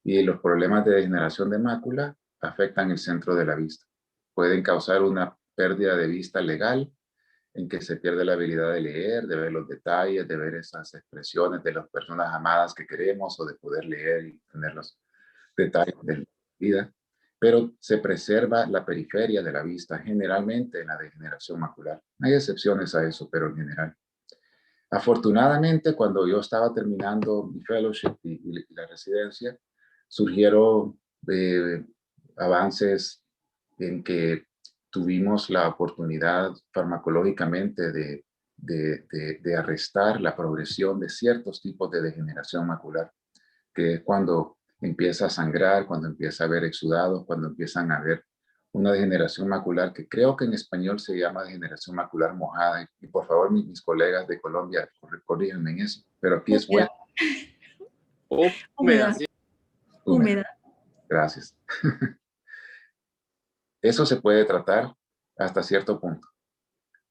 Speaker 6: y los problemas de degeneración de mácula afectan el centro de la vista. Pueden causar una pérdida de vista legal en que se pierde la habilidad de leer, de ver los detalles, de ver esas expresiones de las personas amadas que queremos o de poder leer y tener los detalles de la vida. Pero se preserva la periferia de la vista generalmente en la degeneración macular. Hay excepciones a eso, pero en general. Afortunadamente, cuando yo estaba terminando mi fellowship y la residencia, surgieron avances en que tuvimos la oportunidad farmacológicamente de arrestar la progresión de ciertos tipos de degeneración macular, que es cuando empieza a sangrar, cuando empieza a haber exudados, cuando empiezan a haber una degeneración macular que creo que en español se llama degeneración macular mojada. Y por favor, mis colegas de Colombia, corríjanme en eso, pero aquí es bueno.
Speaker 4: Húmeda.
Speaker 6: Húmeda. Gracias. Eso se puede tratar hasta cierto punto.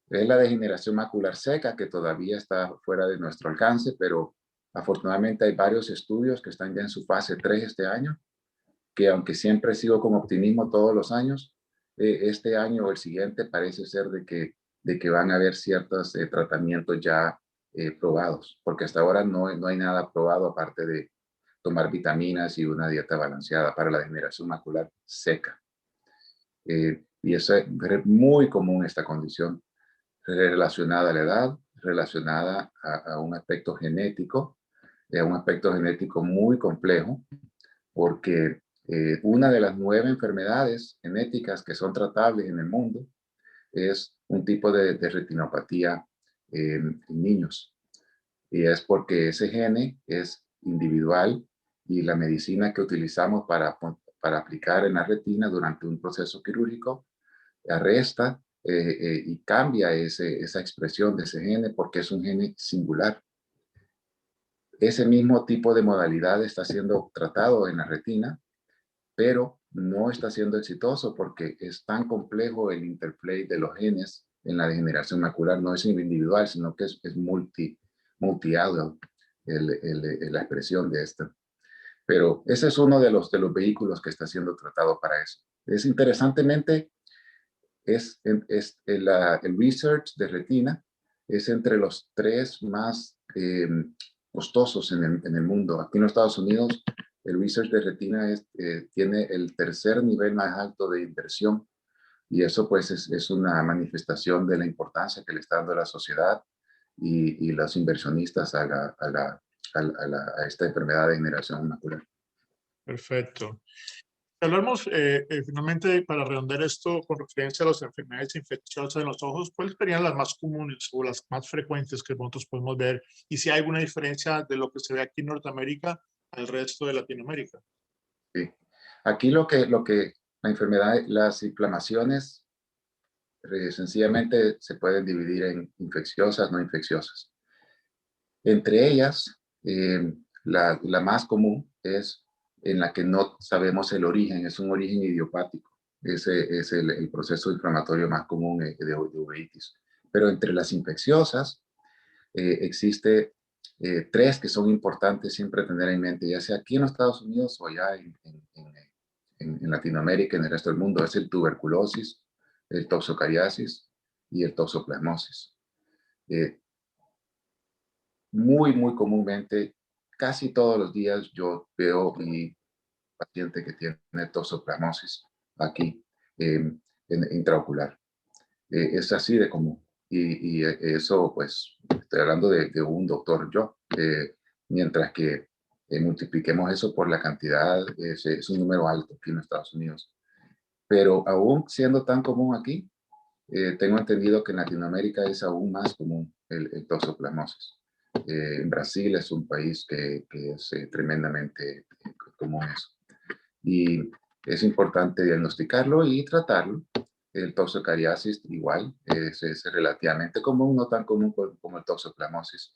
Speaker 6: Es la degeneración macular seca que todavía está fuera de nuestro alcance, pero afortunadamente hay varios estudios que están ya en su fase 3 este año, que aunque siempre sigo con optimismo todos los años, este año o el siguiente parece ser de que van a haber ciertos tratamientos ya probados, porque hasta ahora no hay nada probado aparte de tomar vitaminas y una dieta balanceada para la degeneración macular seca. Y eso es muy común, esta condición, relacionada a la edad, relacionada a un aspecto genético muy complejo, porque una de las 9 enfermedades genéticas que son tratables en el mundo es un tipo de retinopatía en niños. Y es porque ese gene es individual y la medicina que utilizamos para aplicar en la retina durante un proceso quirúrgico arresta y cambia esa expresión de ese gene porque es un gene singular. Ese mismo tipo de modalidad está siendo tratado en la retina, pero no está siendo exitoso porque es tan complejo el interplay de los genes en la degeneración macular. No es individual, sino que es multi-audal la expresión de esto. Pero ese es uno de los vehículos que está siendo tratado para eso. Es interesantemente, el research de retina es entre los 3 más costosos en el mundo. Aquí en los Estados Unidos, el research de retina tiene el 3er nivel más alto de inversión, y eso pues es una manifestación de la importancia que le está dando la sociedad y los inversionistas a esta enfermedad de degeneración macular.
Speaker 1: Perfecto. Hablamos finalmente, para redondear esto con referencia a las enfermedades infecciosas en los ojos, ¿cuáles serían las más comunes o las más frecuentes que nosotros podemos ver? Y si hay alguna diferencia de lo que se ve aquí en Norteamérica al resto de Latinoamérica.
Speaker 6: Sí. Aquí la enfermedad, las inflamaciones sencillamente se pueden dividir en infecciosas, no infecciosas. Entre ellas, la más común es en la que no sabemos el origen, es un origen idiopático. Ese es el proceso inflamatorio más común de uveitis. Pero entre las infecciosas existe 3 que son importantes siempre tener en mente, ya sea aquí en los Estados Unidos o ya en Latinoamérica, en el resto del mundo. Es el tuberculosis, el toxocariasis y el toxoplasmosis. Muy comúnmente, casi todos los días yo veo mi paciente que tiene toxoplasmosis aquí intraocular. Es así de común. Y eso, pues, estoy hablando de un doctor yo. Mientras que multipliquemos eso por la cantidad, es un número alto aquí en Estados Unidos. Pero aún siendo tan común aquí, tengo entendido que en Latinoamérica es aún más común el toxoplasmosis. En Brasil es un país que es tremendamente común eso. Y es importante diagnosticarlo y tratarlo. El toxocariasis igual es relativamente común, no tan común como el toxoplasmosis.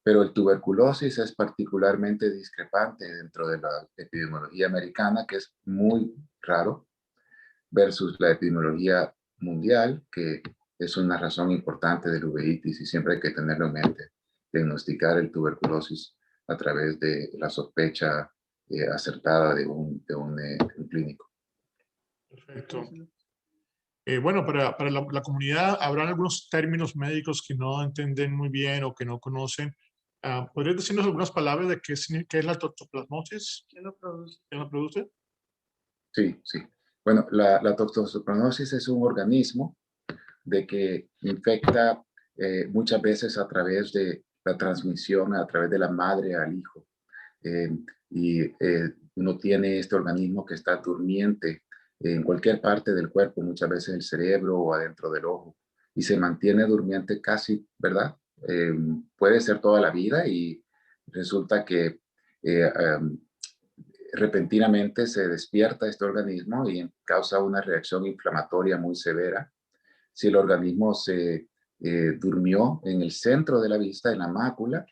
Speaker 6: Pero el tuberculosis es particularmente discrepante dentro de la epidemiología americana, que es muy raro, versus la epidemiología mundial, que es una razón importante del uveitis y siempre hay que tenerlo en mente, diagnosticar el tuberculosis a través de la sospecha acertada de un clínico.
Speaker 1: Perfecto. Bueno, para la comunidad habrán algunos términos médicos que no entienden muy bien o que no conocen. ¿Podrías decirnos algunas palabras de qué es la toxoplasmosis?
Speaker 3: ¿Quién lo produce?
Speaker 1: ¿Quién lo produce?
Speaker 6: Sí. Bueno, la toxoplasmosis es un organismo de que infecta muchas veces a través de la transmisión, a través de la madre al hijo. Uno tiene este organismo que está durmiente en cualquier parte del cuerpo, muchas veces el cerebro o adentro del ojo, y se mantiene durmiente casi, ¿verdad? Puede ser toda la vida y resulta que repentinamente se despierta este organismo y causa una reacción inflamatoria muy severa. Si el organismo se durmió en el centro de la vista, en la mácula,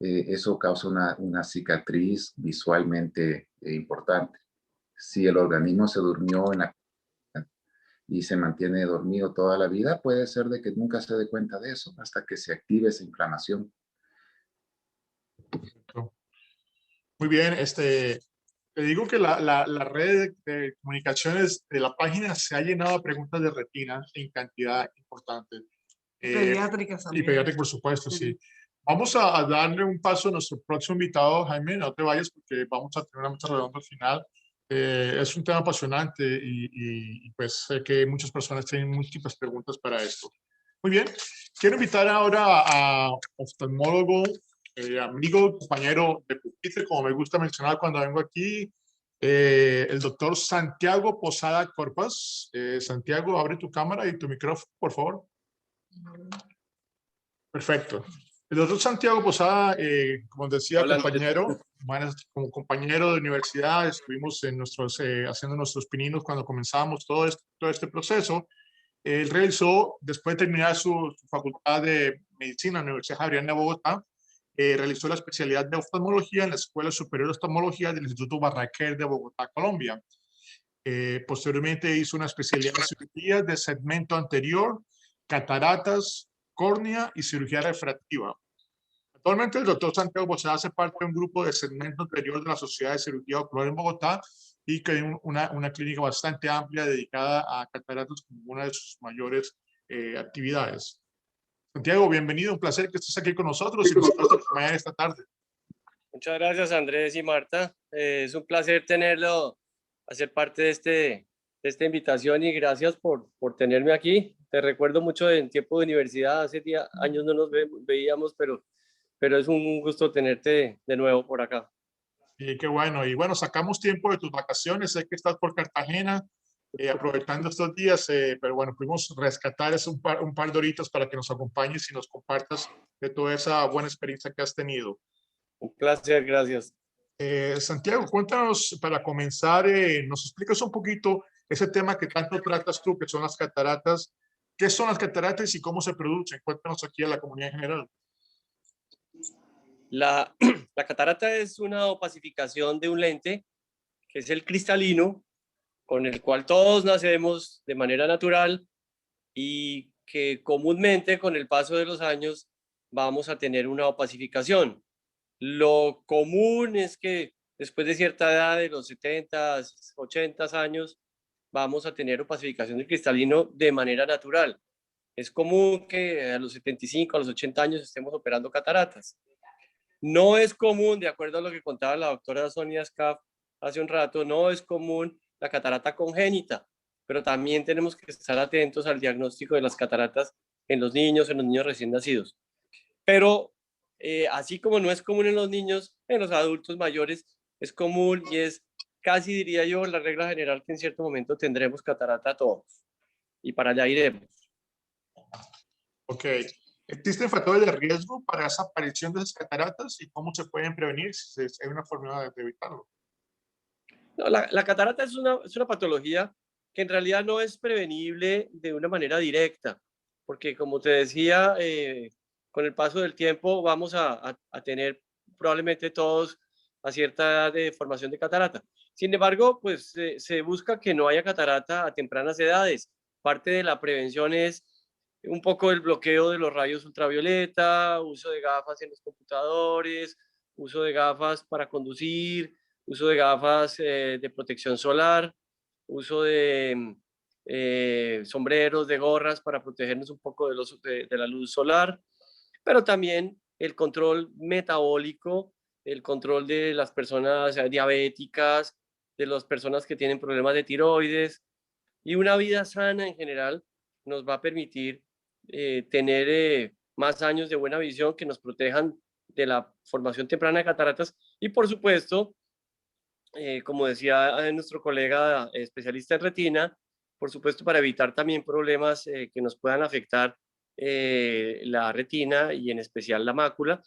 Speaker 6: eso causa una cicatriz visualmente importante. Si el organismo se durmió y se mantiene dormido toda la vida, puede ser de que nunca se dé cuenta de eso hasta que se active esa inflamación.
Speaker 1: Muy bien, te digo que la red de comunicaciones de la página se ha llenado de preguntas de retina en cantidad importante.
Speaker 3: Pediátricas
Speaker 1: Y
Speaker 3: también.
Speaker 1: pediátrica, por supuesto, sí. Vamos a darle un paso a nuestro próximo invitado, Jaime, no te vayas porque vamos a tener una mesa redonda al final. Es un tema apasionante y pues sé que muchas personas tienen múltiples preguntas para esto. Muy bien, quiero invitar ahora a oftalmólogo, amigo, compañero de pupitre, como me gusta mencionar cuando vengo aquí, el doctor Santiago Posada Corpas. Santiago, abre tu cámara y tu micrófono, por favor. Perfecto. El doctor Santiago Posada, como decía,
Speaker 7: Hola,
Speaker 1: compañero, bueno, como compañero de universidad, estuvimos en haciendo nuestros pininos cuando comenzábamos todo este proceso. Él realizó, después de terminar su facultad de medicina en la Universidad Javeriana de Bogotá, realizó la especialidad de oftalmología en la Escuela Superior de Oftalmología del Instituto Barraquer de Bogotá, Colombia. Posteriormente hizo una especialidad en cirugía de segmento anterior, cataratas, córnea y cirugía refractiva. Actualmente el doctor Santiago Posada hace parte de un grupo de segmento anterior de la Sociedad de Cirugía Ocular en Bogotá y que hay una clínica bastante amplia dedicada a cataratas como una de sus mayores actividades. Santiago, bienvenido, un placer que estés aquí con nosotros y nos puedas acompañar esta tarde.
Speaker 7: muchas gracias Andrés y Marta. Es un placer tenerlo, hacer parte de esta invitación y gracias por tenerme aquí. Te recuerdo mucho en tiempo de universidad, hace años no nos veíamos, pero es un gusto tenerte de nuevo por acá.
Speaker 1: Y qué bueno. Y bueno, sacamos tiempo de tus vacaciones. Sé que estás por Cartagena aprovechando estos días, pero bueno, pudimos rescatar un par de horitas para que nos acompañes y nos compartas de toda esa buena experiencia que has tenido.
Speaker 7: Un placer, gracias.
Speaker 1: Santiago, cuéntanos para comenzar, nos explicas un poquito ese tema que tanto tratas tú, que son las cataratas. ¿Qué son las cataratas y cómo se producen? Cuéntanos aquí a la comunidad en general.
Speaker 7: La catarata es una opacificación de un lente, que es el cristalino, con el cual todos nacemos de manera natural y que comúnmente con el paso de los años vamos a tener una opacificación. Lo común es que después de cierta edad, de los 70, 80 años, vamos a tener opacificación del cristalino de manera natural. Es común que a los 75, a los 80 años estemos operando cataratas. No es común, de acuerdo a lo que contaba la doctora Sonia Scaff hace un rato, no es común la catarata congénita, pero también tenemos que estar atentos al diagnóstico de las cataratas en los niños recién nacidos. Pero así como no es común en los niños, en los adultos mayores es común y es casi, diría yo, la regla general que en cierto momento tendremos catarata todos y para allá iremos.
Speaker 1: Ok. ¿Existen factores de riesgo para esa aparición de esas cataratas y cómo se pueden prevenir si hay una forma de evitarlo?
Speaker 7: No, la catarata es una patología que en realidad no es prevenible de una manera directa, porque como te decía, con el paso del tiempo vamos a tener probablemente todos a cierta edad de formación de catarata. Sin embargo, pues se busca que no haya catarata a tempranas edades. Parte de la prevención es un poco el bloqueo de los rayos ultravioleta, uso de gafas en los computadores, uso de gafas para conducir, uso de gafas de protección solar, uso de sombreros, de gorras para protegernos un poco de la luz solar, pero también el control metabólico, el control de las personas diabéticas, de las personas que tienen problemas de tiroides y una vida sana en general nos va a permitir tener más años de buena visión que nos protejan de la formación temprana de cataratas y por supuesto, como decía nuestro colega especialista en retina, por supuesto para evitar también problemas que nos puedan afectar la retina y en especial la mácula,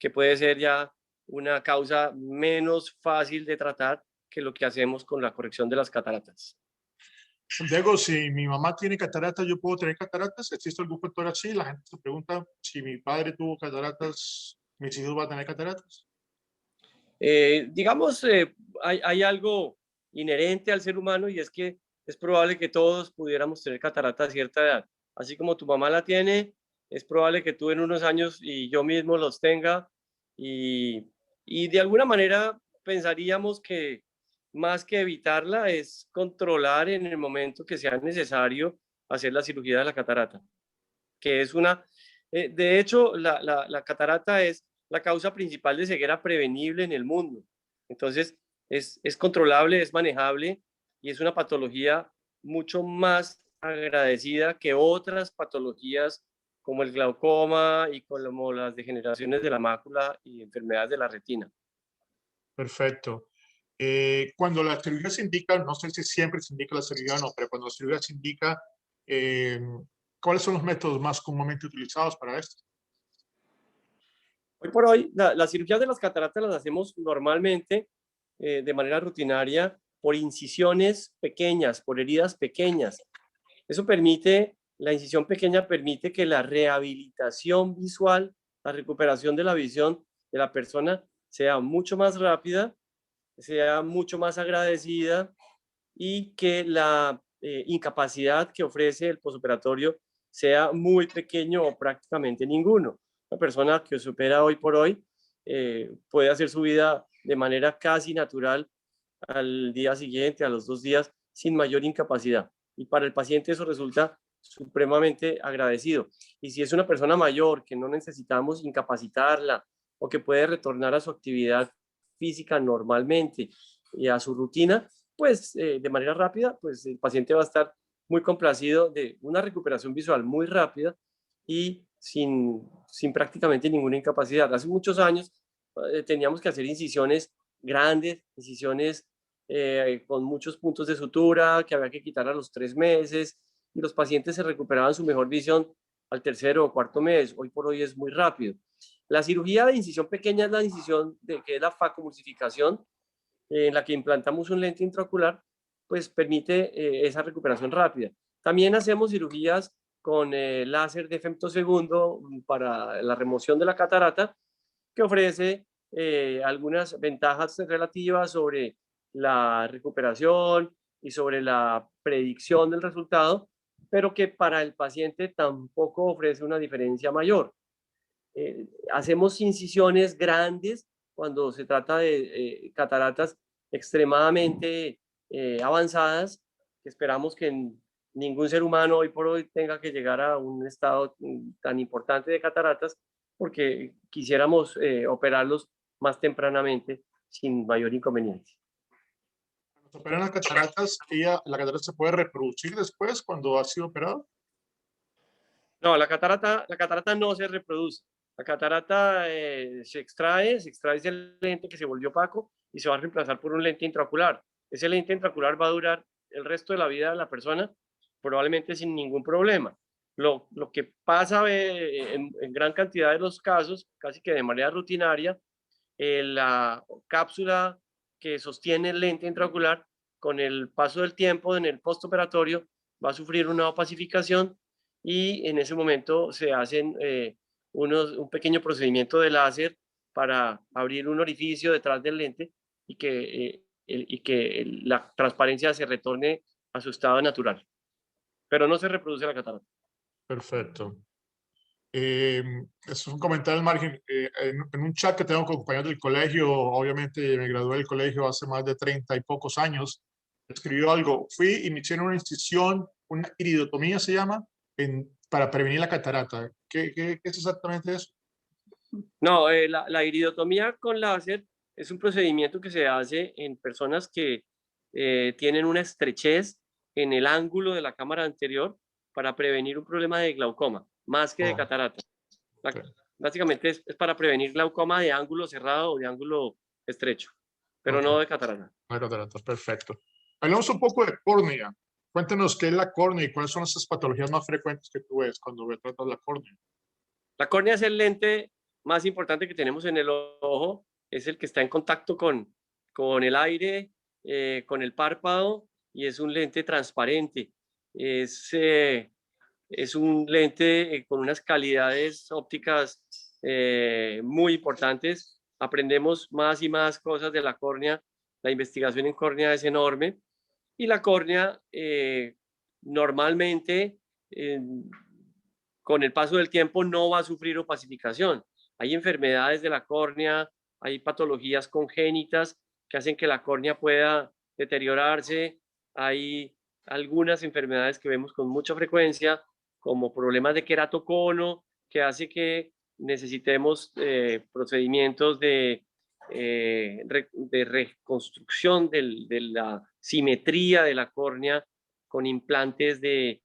Speaker 7: que puede ser ya una causa menos fácil de tratar que lo que hacemos con la corrección de las cataratas.
Speaker 1: Santiago, si mi mamá tiene cataratas, ¿yo puedo tener cataratas? ¿Existe algún factor así? La gente se pregunta, si mi padre tuvo cataratas, ¿mis hijos van a tener cataratas?
Speaker 7: Digamos, hay algo inherente al ser humano y es que es probable que todos pudiéramos tener catarata a cierta edad. Así como tu mamá la tiene, es probable que tú en unos años y yo mismo los tenga. Y de alguna manera pensaríamos que más que evitarla es controlar en el momento que sea necesario hacer la cirugía de la catarata, que es una, de hecho, la catarata es la causa principal de ceguera prevenible en el mundo. Entonces, es controlable, es manejable y es una patología mucho más agradecida que otras patologías como el glaucoma y como las degeneraciones de la mácula y enfermedades de la retina.
Speaker 1: Perfecto. Cuando la cirugía se indica, no sé si siempre se indica la cirugía o no, pero cuando la cirugía se indica, ¿cuáles son los métodos más comúnmente utilizados para esto?
Speaker 7: Hoy por hoy, las cirugías de las cataratas las hacemos normalmente de manera rutinaria por incisiones pequeñas, por heridas pequeñas. Eso permite, la incisión pequeña permite que la rehabilitación visual, la recuperación de la visión de la persona sea mucho más rápida, sea mucho más agradecida y que la incapacidad que ofrece el posoperatorio sea muy pequeño o prácticamente ninguno. Una persona que supera hoy por hoy puede hacer su vida de manera casi natural al día siguiente, a los 2 días, sin mayor incapacidad. Y para el paciente eso resulta supremamente agradecido. Y si es una persona mayor que no necesitamos incapacitarla o que puede retornar a su actividad física normalmente y a su rutina, pues de manera rápida, pues el paciente va a estar muy complacido de una recuperación visual muy rápida y sin prácticamente ninguna incapacidad. Hace muchos años teníamos que hacer incisiones grandes, incisiones con muchos puntos de sutura que había que quitar a los 3 meses y los pacientes se recuperaban su mejor visión al tercero o cuarto mes. Hoy por hoy es muy rápido. La cirugía de incisión pequeña es la incisión que es la facomulsificación, en la que implantamos un lente intraocular, pues permite esa recuperación rápida. También hacemos cirugías con láser de femtosegundo para la remoción de la catarata, que ofrece algunas ventajas relativas sobre la recuperación y sobre la predicción del resultado, pero que para el paciente tampoco ofrece una diferencia mayor. Hacemos incisiones grandes cuando se trata de cataratas extremadamente avanzadas, que esperamos que ningún ser humano hoy por hoy tenga que llegar a un estado tan importante de cataratas, porque quisiéramos operarlos más tempranamente sin mayor inconveniente.
Speaker 1: Cuando se operan las cataratas, ¿la catarata se puede reproducir después cuando ha sido operado?
Speaker 7: No, la catarata no se reproduce. La catarata se extrae ese lente que se volvió opaco y se va a reemplazar por un lente intraocular. Ese lente intraocular va a durar el resto de la vida de la persona, probablemente sin ningún problema. Lo que pasa en gran cantidad de los casos, casi que de manera rutinaria, la cápsula que sostiene el lente intraocular, con el paso del tiempo en el postoperatorio, va a sufrir una opacificación y en ese momento se hacen un pequeño procedimiento de láser para abrir un orificio detrás del lente y que la transparencia se retorne a su estado natural. Pero no se reproduce la catarata.
Speaker 1: Perfecto. Eso es un comentario al margen. En un chat que tengo con compañeros del colegio, obviamente me gradué del colegio hace más de 30 y pocos años, escribió algo. Fui y me hicieron una incisión, una iridotomía se llama, para prevenir la catarata. ¿Qué es exactamente eso?
Speaker 7: No, la iridotomía con láser es un procedimiento que se hace en personas que tienen una estrechez en el ángulo de la cámara anterior para prevenir un problema de glaucoma, más que de catarata.
Speaker 1: Okay.
Speaker 7: Básicamente es para prevenir glaucoma de ángulo cerrado o de ángulo estrecho, pero no de catarata.
Speaker 1: No de catarata, perfecto. Hablamos un poco de córnea. Cuéntenos qué es la córnea y cuáles son esas patologías más frecuentes que tú ves cuando tratas la córnea.
Speaker 7: La córnea es el lente más importante que tenemos en el ojo, es el que está en contacto con el aire, con el párpado, y es un lente transparente. Es un lente con unas calidades ópticas muy importantes. Aprendemos más y más cosas de la córnea. La investigación en córnea es enorme Y la córnea normalmente con el paso del tiempo no va a sufrir opacificación. Hay enfermedades de la córnea, hay patologías congénitas que hacen que la córnea pueda deteriorarse. Hay algunas enfermedades que vemos con mucha frecuencia, como problemas de queratocono, que hace que necesitemos procedimientos de reconstrucción de la simetría de la córnea con implantes de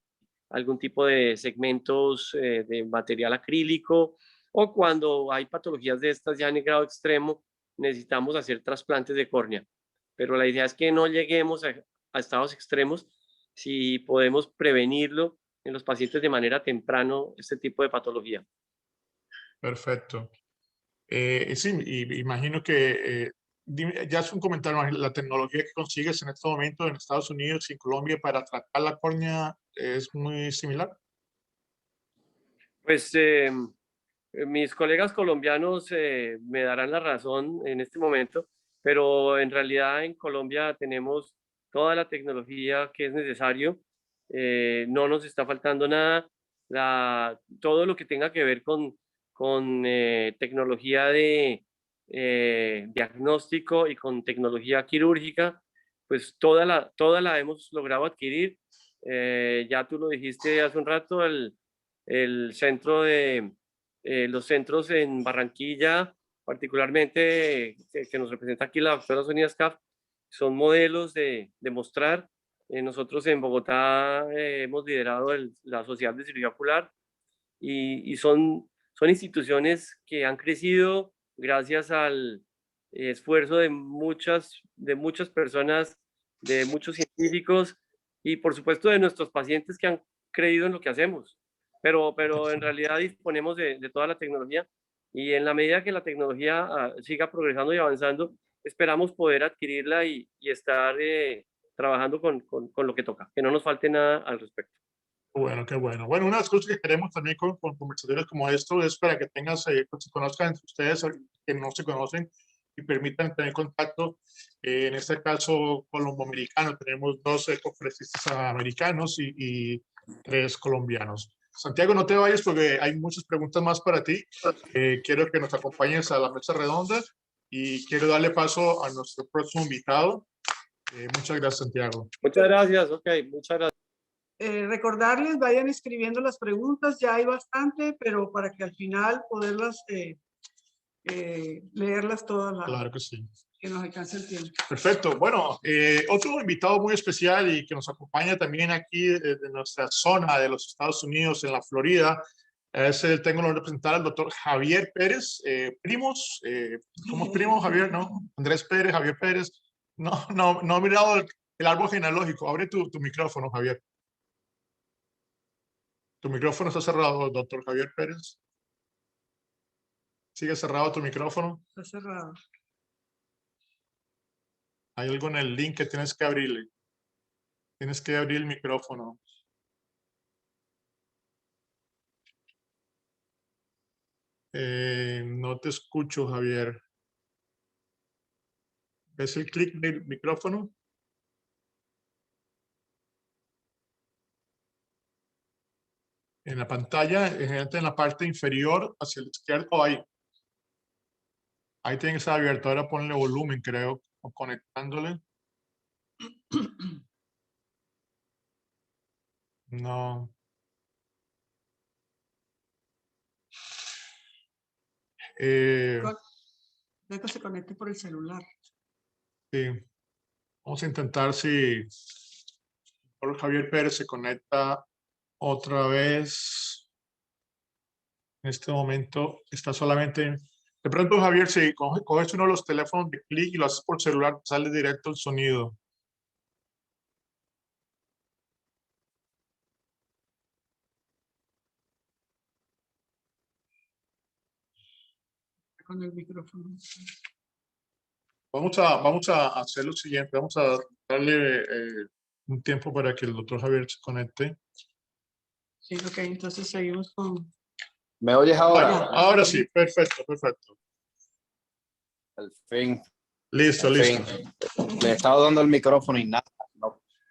Speaker 7: algún tipo de segmentos de material acrílico, o cuando hay patologías de estas ya en grado extremo, necesitamos hacer trasplantes de córnea. Pero la idea es que no lleguemos a estados extremos si podemos prevenirlo en los pacientes de manera temprana, este tipo de patología.
Speaker 1: Perfecto. Sí, imagino que ya es un comentario, la tecnología que consigues en este momento en Estados Unidos y en Colombia para tratar la córnea es muy similar.
Speaker 7: Pues mis colegas colombianos me darán la razón en este momento, pero en realidad en Colombia tenemos toda la tecnología que es necesario, no nos está faltando nada, todo lo que tenga que ver con tecnología de diagnóstico y con tecnología quirúrgica, pues toda la hemos logrado adquirir. Ya tú lo dijiste hace un rato, el centro de los centros en Barranquilla, particularmente que nos representa aquí la doctora Sonia Scaff, son modelos de mostrar. Nosotros en Bogotá hemos liderado la Sociedad de Cirugía Ocular y son instituciones que han crecido gracias al esfuerzo de muchas personas, de muchos científicos y por supuesto de nuestros pacientes que han creído en lo que hacemos. Pero en realidad disponemos de toda la tecnología y en la medida que la tecnología siga progresando y avanzando, esperamos poder adquirirla y estar trabajando con lo que toca, que no nos falte nada al respecto.
Speaker 1: Bueno, qué bueno. Bueno, una de las cosas que queremos también con conversatorios como esto es para que tengas, pues, se conozcan entre ustedes que no se conocen y permitan tener contacto. En este caso, colombo-americano, tenemos 2 conferencistas americanos y 3 colombianos. Santiago, no te vayas porque hay muchas preguntas más para ti. Quiero que nos acompañes a la mesa redonda y quiero darle paso a nuestro próximo invitado. Muchas gracias, Santiago.
Speaker 7: Muchas gracias, ok, muchas gracias.
Speaker 3: Recordarles, vayan escribiendo las preguntas, ya hay bastante, pero para que al final poderlas leerlas todas,
Speaker 1: Claro que sí.
Speaker 3: que nos alcance el tiempo.
Speaker 1: Perfecto. Bueno, otro invitado muy especial y que nos acompaña también aquí de nuestra zona de los Estados Unidos, en la Florida, tengo el honor de presentar al doctor Javier Pérez. Primos, ¿somos primos, Javier? ¿No? Andrés Pérez, Javier Pérez. No he mirado el árbol genealógico. Abre tu micrófono, Javier. Tu micrófono está cerrado, doctor Javier Pérez. ¿Sigue cerrado tu micrófono?
Speaker 3: Está cerrado.
Speaker 1: Hay algo en el link que tienes que abrirle. Tienes que abrir el micrófono. No te escucho, Javier. ¿Ves el clic del micrófono? En la pantalla, en la parte inferior, hacia la izquierda, ahí. Ahí tiene que estar abierto. Ahora ponle volumen, creo, o conectándole. No.
Speaker 3: Creo que se conecte por el celular.
Speaker 1: Sí. Vamos a intentar si Javier Pérez se conecta otra vez. En este momento está solamente... De pronto, Javier, si coges uno de los teléfonos de clic y lo haces por celular, sale directo el sonido.
Speaker 3: Con el micrófono.
Speaker 1: Vamos a hacer lo siguiente. Vamos a darle un tiempo para que el doctor Javier se conecte.
Speaker 3: Sí, ok, entonces seguimos con...
Speaker 8: ¿Me oyes ahora?
Speaker 1: Ahora sí, perfecto, perfecto.
Speaker 8: Al fin.
Speaker 1: Listo,
Speaker 8: Al
Speaker 1: listo.
Speaker 8: fin. Le he estado dando el micrófono y nada.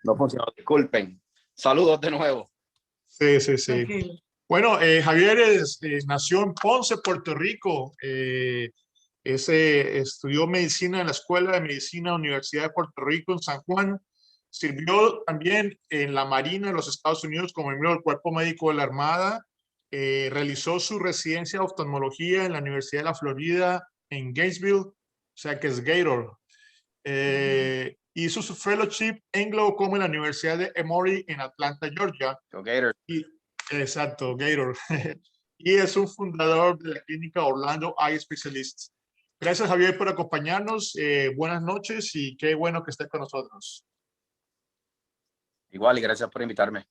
Speaker 8: No funcionó, disculpen. Saludos de nuevo.
Speaker 1: Sí, sí, sí.
Speaker 3: Tranquilo.
Speaker 1: Bueno, Javier nació en Ponce, Puerto Rico. Estudió medicina en la Escuela de Medicina de la Universidad de Puerto Rico en San Juan. Sirvió también en la Marina de los Estados Unidos como miembro del Cuerpo Médico de la Armada. Realizó su residencia de oftalmología en la Universidad de la Florida en Gainesville, o sea que es Gator. Hizo su fellowship en glaucoma en la Universidad de Emory en Atlanta, Georgia.
Speaker 8: Go Gators.
Speaker 1: Exacto, Gator. Y es un fundador de la clínica Orlando Eye Specialists. Gracias, Javier, por acompañarnos. Buenas noches y qué bueno que esté con nosotros.
Speaker 8: Igual, y gracias por invitarme.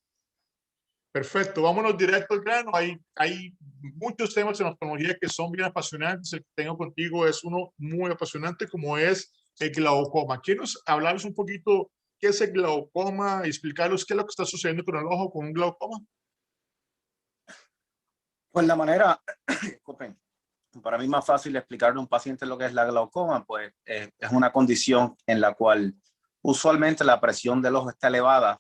Speaker 1: Perfecto, vámonos directo al grano. Hay muchos temas en oftalmología que son bien apasionantes. El que tengo contigo es uno muy apasionante, como es el glaucoma. ¿Quieres hablarles un poquito qué es el glaucoma y explicarles qué es lo que está sucediendo con el ojo con un glaucoma?
Speaker 8: Pues la manera, disculpen, para mí es más fácil explicarle a un paciente lo que es la glaucoma, pues es una condición en la cual usualmente la presión del ojo está elevada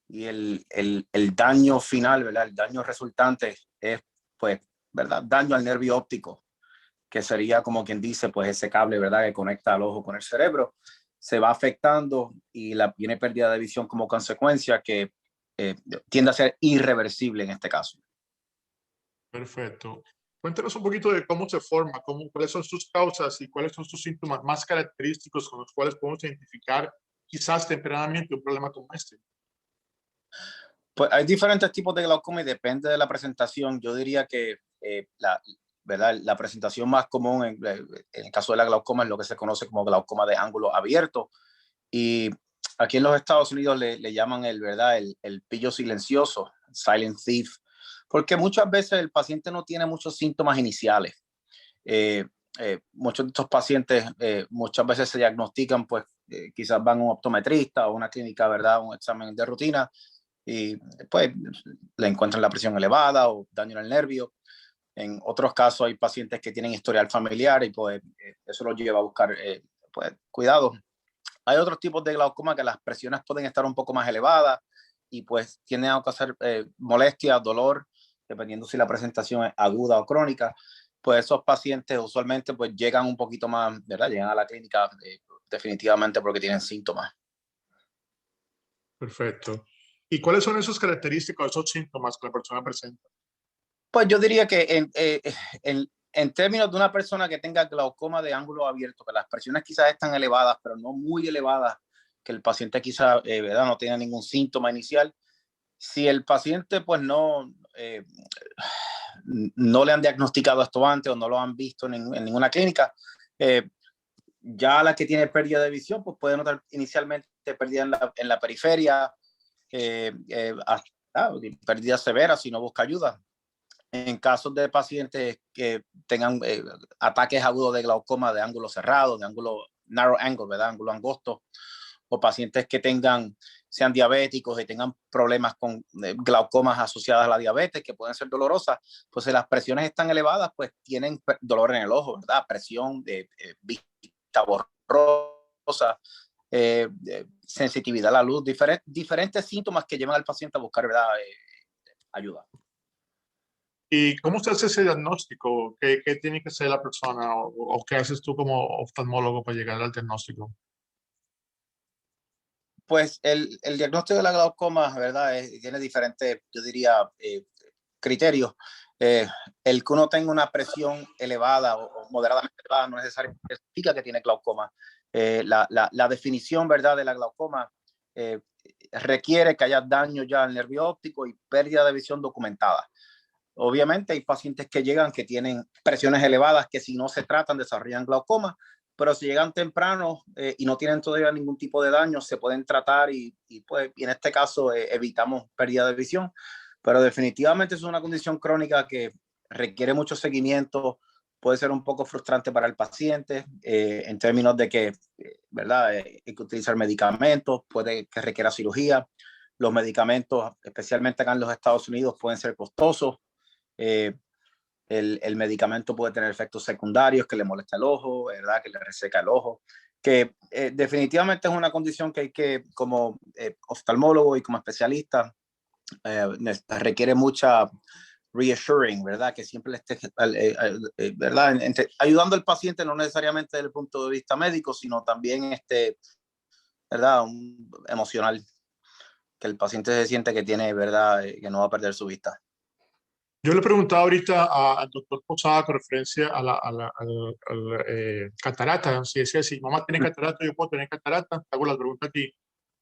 Speaker 8: y el daño final, ¿verdad? El daño resultante es, pues, ¿verdad? Daño al nervio óptico, que sería como quien dice, pues ese cable, ¿verdad? Que conecta al ojo con el cerebro, se va afectando y viene pérdida de visión como consecuencia que tiende a ser irreversible en este caso.
Speaker 1: Perfecto. Cuéntanos un poquito de cómo se forma, cuáles son sus causas y cuáles son sus síntomas más característicos con los cuales podemos identificar quizás tempranamente un problema como este.
Speaker 8: Pues hay diferentes tipos de glaucoma y depende de la presentación. Yo diría que ¿verdad? La presentación más común en el caso de la glaucoma es lo que se conoce como glaucoma de ángulo abierto. Y aquí en los Estados Unidos le llaman ¿verdad? El pillo silencioso, silent thief, porque muchas veces el paciente no tiene muchos síntomas iniciales. Muchos de estos pacientes muchas veces se diagnostican, pues quizás van a un optometrista o una clínica, ¿verdad? Un examen de rutina y pues le encuentran la presión elevada o daño en el nervio. En otros casos hay pacientes que tienen historial familiar y pues eso los lleva a buscar pues, cuidado. Hay otros tipos de glaucoma que las presiones pueden estar un poco más elevadas y pues tienden a causar molestias, dolor, dependiendo si la presentación es aguda o crónica. Pues esos pacientes usualmente pues llegan un poquito más, ¿verdad? Llegan a la clínica definitivamente porque tienen síntomas.
Speaker 1: Perfecto. ¿Y cuáles son esas características, esos síntomas que la persona presenta?
Speaker 8: Pues yo diría que en términos de una persona que tenga glaucoma de ángulo abierto, que las presiones quizás están elevadas, pero no muy elevadas, que el paciente quizás ¿verdad? No tenga ningún síntoma inicial. Si el paciente pues no le han diagnosticado esto antes o no lo han visto en ninguna clínica, ya la que tiene pérdida de visión pues puede notar inicialmente pérdida en la periferia, pérdida severa si no busca ayuda. En casos de pacientes que tengan ataques agudos de glaucoma de ángulo cerrado, de ángulo narrow angle, ¿verdad? Ángulo angosto, o pacientes que sean diabéticos y tengan problemas con glaucomas asociadas a la diabetes, que pueden ser dolorosas, pues si las presiones están elevadas, pues tienen dolor en el ojo, ¿verdad? Presión, vista borrosa, sensitividad a la luz, diferentes síntomas que llevan al paciente a buscar, ¿verdad? Ayuda.
Speaker 1: ¿Y cómo se hace ese diagnóstico? ¿Qué tiene que hacer la persona o qué haces tú como oftalmólogo para llegar al diagnóstico?
Speaker 8: Pues el diagnóstico de la glaucoma, ¿verdad? Tiene diferentes, yo diría, criterios. El que uno tenga una presión elevada o moderadamente elevada no necesariamente significa que tiene glaucoma. La definición, ¿verdad?, de la glaucoma requiere que haya daño ya al nervio óptico y pérdida de visión documentada. Obviamente hay pacientes que llegan que tienen presiones elevadas que si no se tratan desarrollan glaucoma, pero si llegan temprano y no tienen todavía ningún tipo de daño, se pueden tratar y en este caso evitamos pérdida de visión. Pero definitivamente es una condición crónica que requiere mucho seguimiento, puede ser un poco frustrante para el paciente en términos de que, ¿verdad? Hay que utilizar medicamentos, puede que requiera cirugía. Los medicamentos, especialmente acá en los Estados Unidos, pueden ser costosos. El medicamento puede tener efectos secundarios que le molesta el ojo, ¿verdad? Que le reseca el ojo. que definitivamente es una condición que hay que, como oftalmólogo y como especialista, requiere mucha reassuring, ¿verdad? Que siempre le esté, ¿verdad? Ayudando al paciente no necesariamente desde el punto de vista médico, sino también, ¿verdad? Emocional, que el paciente se siente que tiene, ¿verdad? Que no va a perder su vista.
Speaker 1: Yo le preguntaba ahorita al doctor Posada con referencia a catarata. Si decía, si mi mamá tiene catarata, yo puedo tener catarata. Te hago la pregunta aquí.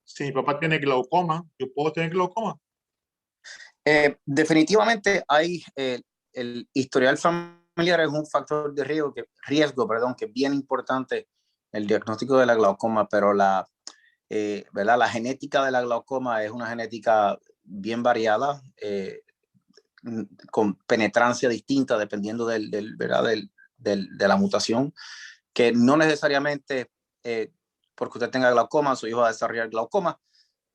Speaker 1: Si mi papá tiene glaucoma, yo puedo tener glaucoma.
Speaker 8: Definitivamente hay el historial familiar es un factor de riesgo, que es bien importante el diagnóstico de la glaucoma, pero ¿verdad? La genética de la glaucoma es una genética bien variada, con penetrancia distinta dependiendo ¿verdad? De la mutación, que no necesariamente porque usted tenga glaucoma, su hijo va a desarrollar glaucoma,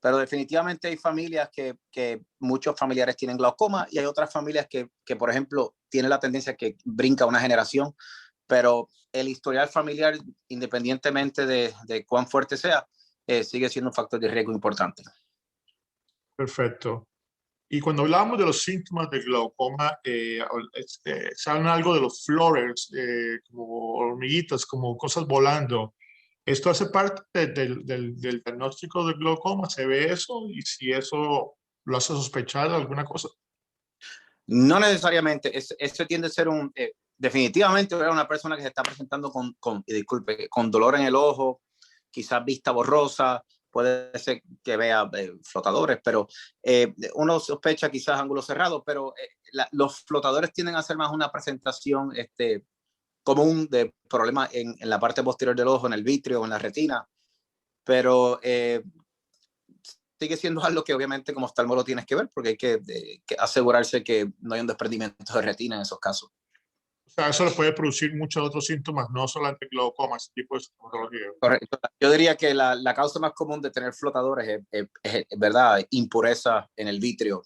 Speaker 8: pero definitivamente hay familias que muchos familiares tienen glaucoma y hay otras familias que por ejemplo, tienen la tendencia que brinca una generación, pero el historial familiar, independientemente de cuán fuerte sea, sigue siendo un factor de riesgo importante.
Speaker 1: Perfecto. Y cuando hablamos de los síntomas de glaucoma, ¿saben algo de los flutters, como hormiguitas, como cosas volando? ¿Esto hace parte del diagnóstico del glaucoma? ¿Se ve eso? Y si eso lo hace sospechar de alguna cosa.
Speaker 8: No necesariamente. Eso tiende a ser definitivamente una persona que se está presentando con dolor en el ojo, quizás vista borrosa, puede ser que vea flotadores, pero uno sospecha quizás ángulos cerrados, pero los flotadores tienden a ser más una presentación común de problemas en la parte posterior del ojo, en el vitrio o en la retina, pero sigue siendo algo que obviamente como oftalmólogo tienes que ver, porque hay que asegurarse que no hay un desprendimiento de retina en esos casos.
Speaker 1: O sea, eso le puede producir muchos otros síntomas, no solamente glaucoma, ese tipo de sintomatología.
Speaker 8: Correcto. Yo diría que la causa más común de tener flotadores es ¿verdad? Impureza en el vitrio,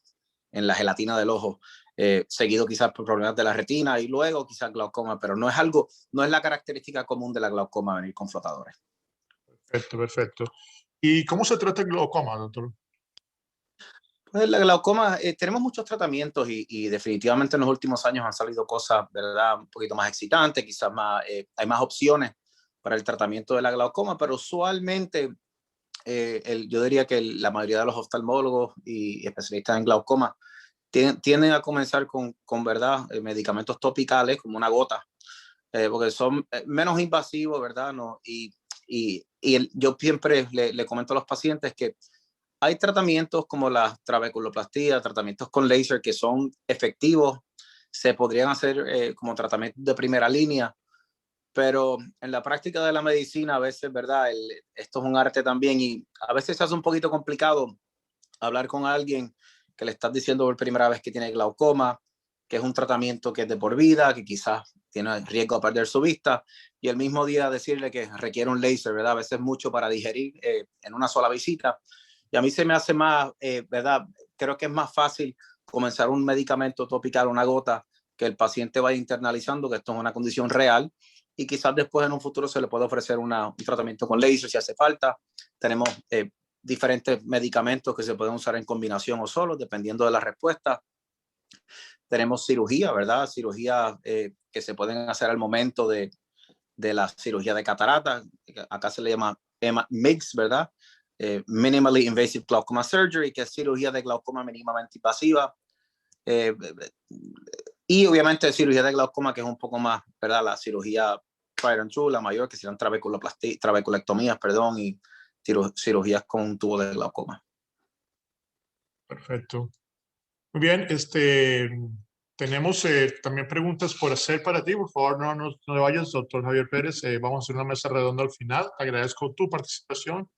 Speaker 8: en la gelatina del ojo, seguido quizás por problemas de la retina y luego quizás glaucoma, pero no es la característica común de la glaucoma venir con flotadores.
Speaker 1: Perfecto, perfecto. ¿Y cómo se trata el glaucoma, doctor?
Speaker 8: Pues la glaucoma, tenemos muchos tratamientos y definitivamente en los últimos años han salido cosas, ¿verdad? Un poquito más excitantes, quizás hay más opciones para el tratamiento de la glaucoma, pero usualmente yo diría que la mayoría de los oftalmólogos y especialistas en glaucoma tienden a comenzar con ¿verdad? Medicamentos topicales como una gota, porque son menos invasivos, ¿verdad? ¿No? Yo siempre le comento a los pacientes que hay tratamientos como la trabeculoplastia, tratamientos con láser que son efectivos, se podrían hacer como tratamientos de primera línea, pero en la práctica de la medicina a veces, ¿verdad? Esto es un arte también y a veces se hace un poquito complicado hablar con alguien que le estás diciendo por primera vez que tiene glaucoma, que es un tratamiento que es de por vida, que quizás tiene riesgo de perder su vista, y el mismo día decirle que requiere un láser, ¿verdad? A veces mucho para digerir en una sola visita. Y a mí se me hace más, ¿verdad? Creo que es más fácil comenzar un medicamento topical, una gota, que el paciente vaya internalizando que esto es una condición real y quizás después en un futuro se le puede ofrecer un tratamiento con láser si hace falta. Tenemos diferentes medicamentos que se pueden usar en combinación o solo, dependiendo de la respuesta. Tenemos cirugía, ¿verdad? Cirugía que se pueden hacer al momento de la cirugía de catarata. Acá se le llama MIGS, ¿verdad? Minimally Invasive Glaucoma Surgery, que es cirugía de glaucoma mínimamente invasiva. Y obviamente cirugía de glaucoma, que es un poco más, ¿verdad? La cirugía tried and true, la mayor, que serían trabeculectomías, perdón, y cirugías con un tubo de glaucoma.
Speaker 1: Perfecto. Muy bien, tenemos también preguntas por hacer para ti. Por favor, no te vayas, doctor Javier Pérez. Vamos a hacer una mesa redonda al final. Te agradezco tu participación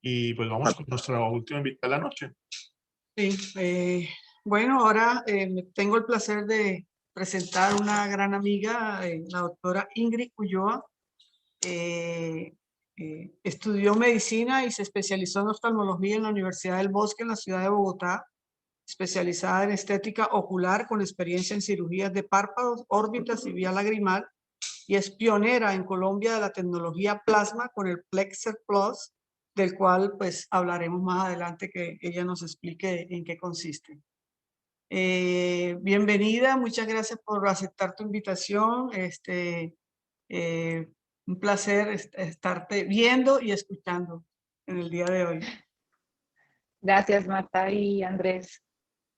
Speaker 1: y pues vamos con nuestra última invitada de la noche.
Speaker 3: Sí, bueno, ahora tengo el placer de presentar una gran amiga, la doctora Ingrid Ulloa. Estudió medicina y se especializó en oftalmología en la Universidad del Bosque en la ciudad de Bogotá, especializada en estética ocular con experiencia en cirugías de párpados, órbitas y vía lagrimal, y es pionera en Colombia de la tecnología plasma con el Plexer Plus, del cual pues hablaremos más adelante, que ella nos explique en qué consiste. Bienvenida, muchas gracias por aceptar tu invitación. Un placer estarte viendo y escuchando en el día de hoy.
Speaker 9: Gracias, Marta y Andrés.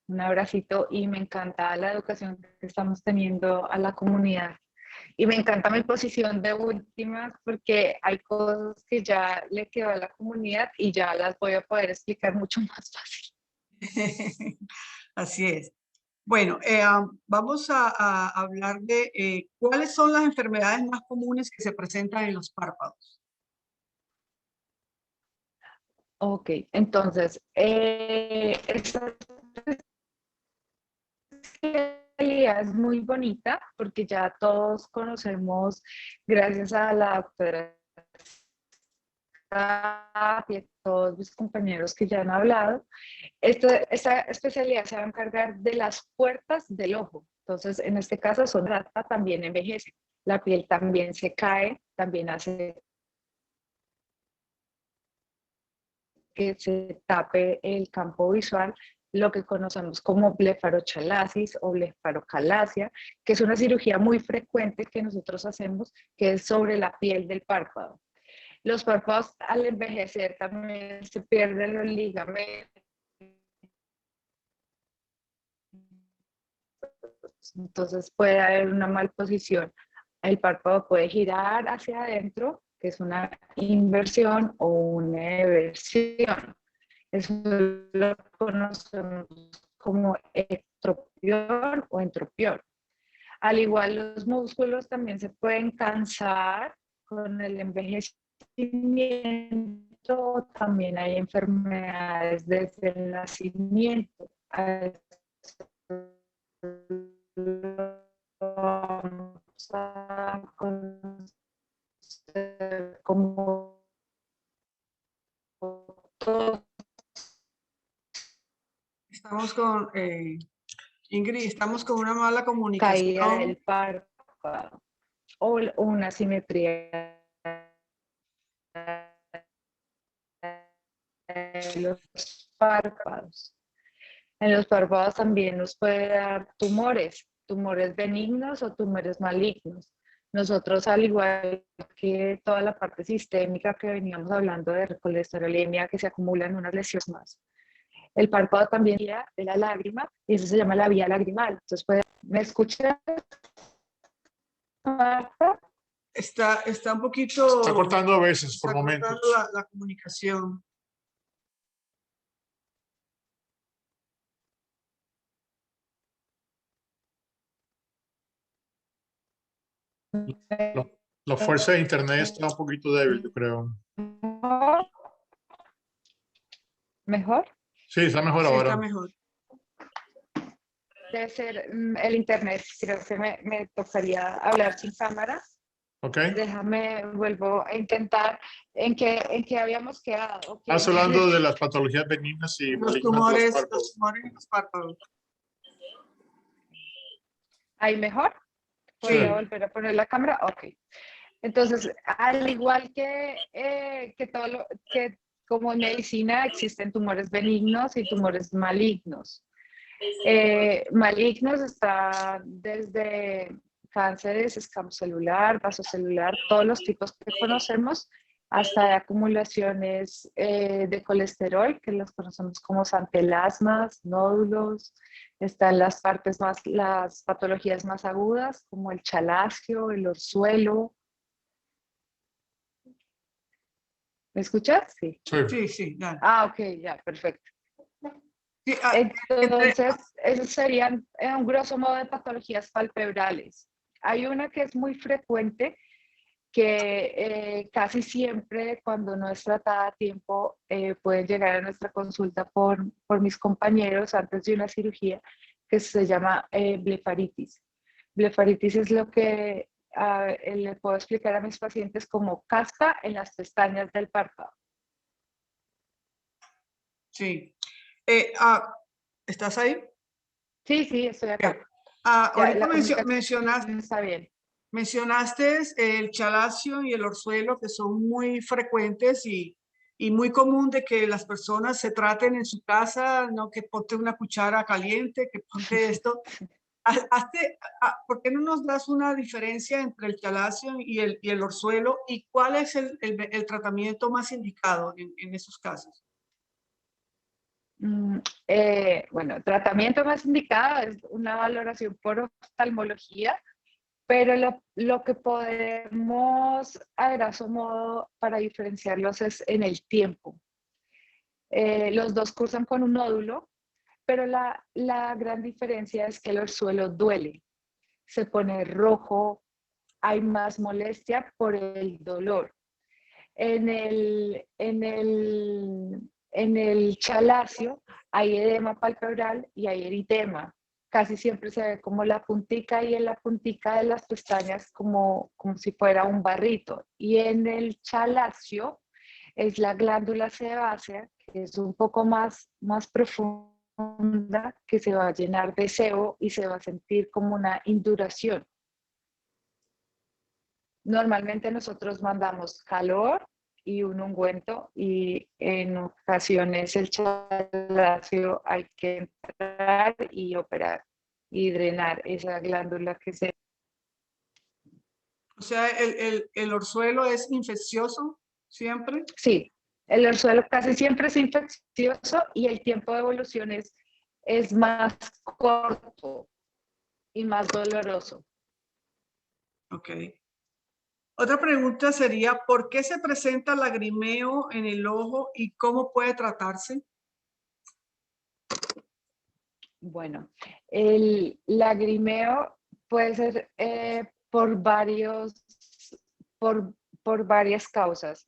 Speaker 9: Un abracito, y me encanta la educación que estamos teniendo a la comunidad. Y me encanta mi posición de últimas, porque hay cosas que ya le quedó a la comunidad y ya las voy a poder explicar mucho más fácil.
Speaker 3: Así es. Bueno, vamos a hablar de cuáles son las enfermedades más comunes que se presentan en los párpados.
Speaker 9: Ok, entonces, esta especialidad es muy bonita porque ya todos conocemos, gracias a la doctora y a todos mis compañeros que ya han hablado, esta especialidad se va a encargar de las puertas del ojo. Entonces, en este caso, también envejece, la piel también se cae, también hace que se tape el campo visual, lo que conocemos como blefarochalasis o blefarocalasia, que es una cirugía muy frecuente que nosotros hacemos, que es sobre la piel del párpado. Los párpados al envejecer también se pierden los ligamentos. Entonces puede haber una malposición. El párpado puede girar hacia adentro, que es una inversión o una eversión. Eso lo conocemos como ectropión o entropión. Al igual, los músculos también se pueden cansar con el envejecimiento. También hay enfermedades desde el nacimiento. Como todo.
Speaker 3: Estamos con Ingrid, estamos con una mala comunicación.
Speaker 9: Caída del párpado o una simetría de los párpados. En los párpados también nos puede dar tumores benignos o tumores malignos. Nosotros, al igual que toda la parte sistémica que veníamos hablando de colesterolemia, que se acumula en unas lesiones más, el párpado también vía de la lágrima, y eso se llama la vía lagrimal. Entonces, ¿me escuchas, Marta?
Speaker 3: Está un poquito...
Speaker 1: Está cortando a veces, por momentos.
Speaker 3: Está cortando la comunicación.
Speaker 1: La fuerza de internet está un poquito débil, yo creo.
Speaker 9: ¿Mejor?
Speaker 1: Sí, está mejor
Speaker 3: Sí,
Speaker 1: ahora.
Speaker 3: está mejor.
Speaker 9: Debe ser el internet. Creo que me tocaría hablar sin cámara.
Speaker 1: Ok.
Speaker 9: Déjame, vuelvo a intentar. ¿En qué habíamos quedado? Okay.
Speaker 1: Estás hablando de las patologías benignas y
Speaker 3: Los
Speaker 1: malignas
Speaker 3: tumores,
Speaker 1: de los párpados.
Speaker 3: los tumores en los párpados.
Speaker 9: ¿Ahí mejor? ¿Podría volver a poner la cámara? Ok. Entonces, al igual que como en medicina existen tumores benignos y tumores malignos. Malignos están desde cánceres escamocelular, vasocelular, todos los tipos que conocemos, hasta de acumulaciones de colesterol, que los conocemos como santelasmas, nódulos. Están las patologías más agudas, como el chalacio, el orzuelo. ¿Me escuchas? Sí.
Speaker 3: Sí, dale.
Speaker 9: Ok, ya, perfecto.
Speaker 3: Sí,
Speaker 9: Entonces, esos serían un grosso modo de patologías palpebrales. Hay una que es muy frecuente, que casi siempre cuando no es tratada a tiempo pueden llegar a nuestra consulta por mis compañeros antes de una cirugía, que se llama blefaritis. Blefaritis es lo que le puedo explicar a mis pacientes como caspa en las pestañas del párpado.
Speaker 3: Sí. ¿Estás ahí?
Speaker 9: Sí, estoy acá.
Speaker 3: Ahorita mencionaste...
Speaker 9: Está bien.
Speaker 3: mencionaste el chalacio y el orzuelo, que son muy frecuentes y muy común de que las personas se traten en su casa, no que ponte una cuchara caliente, que ponte esto. ¿Por qué no nos das una diferencia entre el chalacio y el orzuelo y cuál es el tratamiento más indicado en esos casos?
Speaker 9: Bueno, tratamiento más indicado es una valoración por oftalmología, pero lo que podemos, a grosso modo, para diferenciarlos es en el tiempo. Los dos cursan con un nódulo, pero la gran diferencia es que el orzuelo duele, se pone rojo, hay más molestia por el dolor. En el chalacio hay edema palpebral y hay eritema. Casi siempre se ve como la puntica y en la puntica de las pestañas como si fuera un barrito. Y en el chalacio es la glándula sebácea, que es un poco más profunda, que se va a llenar de sebo y se va a sentir como una induración. Normalmente nosotros mandamos calor y un ungüento y en ocasiones el chalacio hay que entrar y operar y drenar esa glándula que se...
Speaker 3: O sea, el orzuelo es infeccioso siempre.
Speaker 9: Sí, el orzuelo casi siempre es infeccioso y el tiempo de evolución es más corto y más doloroso.
Speaker 3: Ok. Otra pregunta sería, ¿por qué se presenta lagrimeo en el ojo y cómo puede tratarse?
Speaker 9: Bueno, el lagrimeo puede ser por varias causas.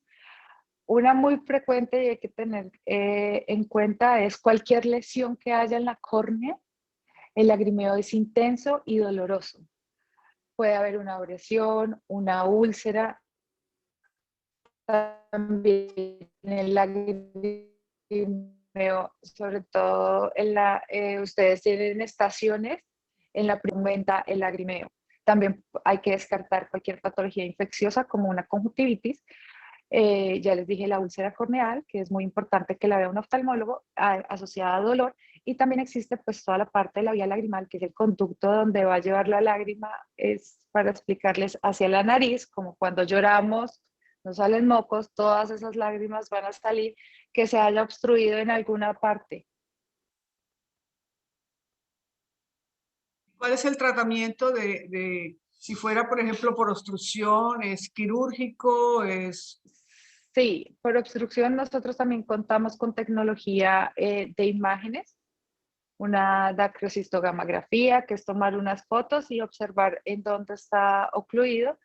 Speaker 9: Una muy frecuente y hay que tener en cuenta es cualquier lesión que haya en la córnea. El lagrimeo es intenso y doloroso. Puede haber una abrasión, una úlcera. También el lagrimeo, sobre todo ustedes tienen estaciones en la que aumenta el lagrimeo. También hay que descartar cualquier patología infecciosa como una conjuntivitis. Ya les dije la úlcera corneal, que es muy importante que la vea un oftalmólogo, asociada a dolor. Y también existe pues toda la parte de la vía lagrimal, que es el conducto donde va a llevar la lágrima, es para explicarles hacia la nariz, como cuando lloramos, nos salen mocos, todas esas lágrimas van a salir, que se haya obstruido en alguna parte.
Speaker 3: ¿Cuál es el tratamiento si fuera, por ejemplo, por obstrucción? ¿Es quirúrgico?
Speaker 9: Sí, por obstrucción nosotros también contamos con tecnología de imágenes, una dacrocistogramografía, que es tomar unas fotos y observar en dónde está ocluido.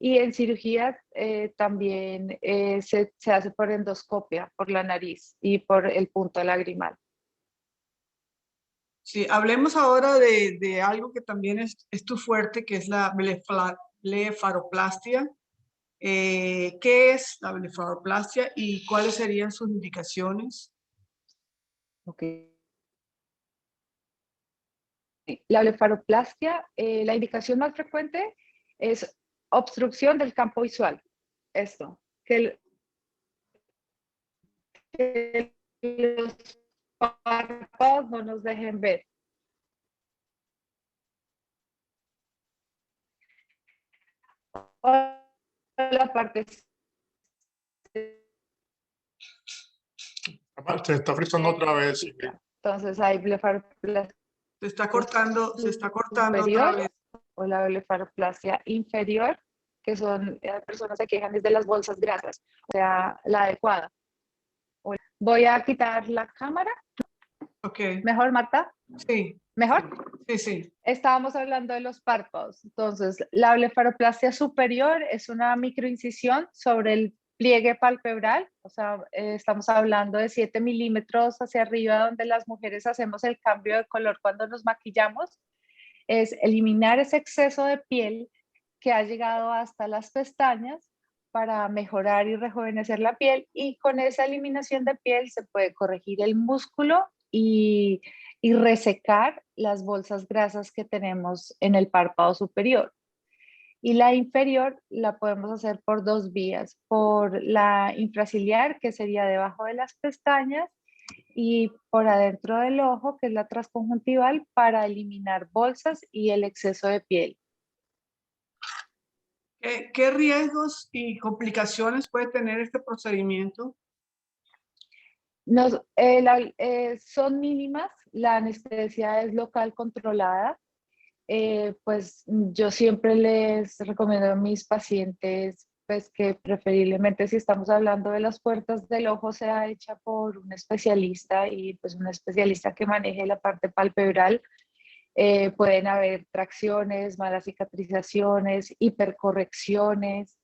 Speaker 9: Y en cirugía también se hace por endoscopia, por la nariz y por el punto lagrimal.
Speaker 3: Sí, hablemos ahora de algo que también es tu fuerte, que es la blefaroplastia. ¿Qué es la blefaroplastia y cuáles serían sus indicaciones?
Speaker 9: Okay. La blefaroplastia, la indicación más frecuente es obstrucción del campo visual. Esto, que los párpados no nos dejen ver. La parte...
Speaker 1: Se está frizando otra vez.
Speaker 9: Entonces hay blefaroplastia.
Speaker 3: Se está cortando
Speaker 9: Superior,
Speaker 3: otra vez.
Speaker 9: O la blefaroplastia inferior, que son personas que quejan desde las bolsas grasas, o sea, la adecuada. Voy a quitar la cámara.
Speaker 3: Ok.
Speaker 9: ¿Mejor, Marta?
Speaker 3: Sí.
Speaker 9: ¿Mejor?
Speaker 3: Sí, sí.
Speaker 9: Estábamos hablando de los párpados. Entonces, la blefaroplastia superior es una microincisión sobre el pliegue palpebral, o sea, estamos hablando de 7 milímetros hacia arriba, donde las mujeres hacemos el cambio de color cuando nos maquillamos. Es eliminar ese exceso de piel que ha llegado hasta las pestañas para mejorar y rejuvenecer la piel, y con esa eliminación de piel se puede corregir el músculo y resecar las bolsas grasas que tenemos en el párpado superior. Y la inferior la podemos hacer por dos vías, por la infraciliar, que sería debajo de las pestañas, y por adentro del ojo, que es la transconjuntival, para eliminar bolsas y el exceso de piel.
Speaker 3: ¿Qué riesgos y complicaciones puede tener este procedimiento?
Speaker 9: Son mínimas, la anestesia es local controlada. Pues yo siempre les recomiendo a mis pacientes pues que preferiblemente, si estamos hablando de las puertas del ojo, sea hecha por un especialista, y pues un especialista que maneje la parte palpebral. Pueden haber tracciones, malas cicatrizaciones, hipercorrecciones.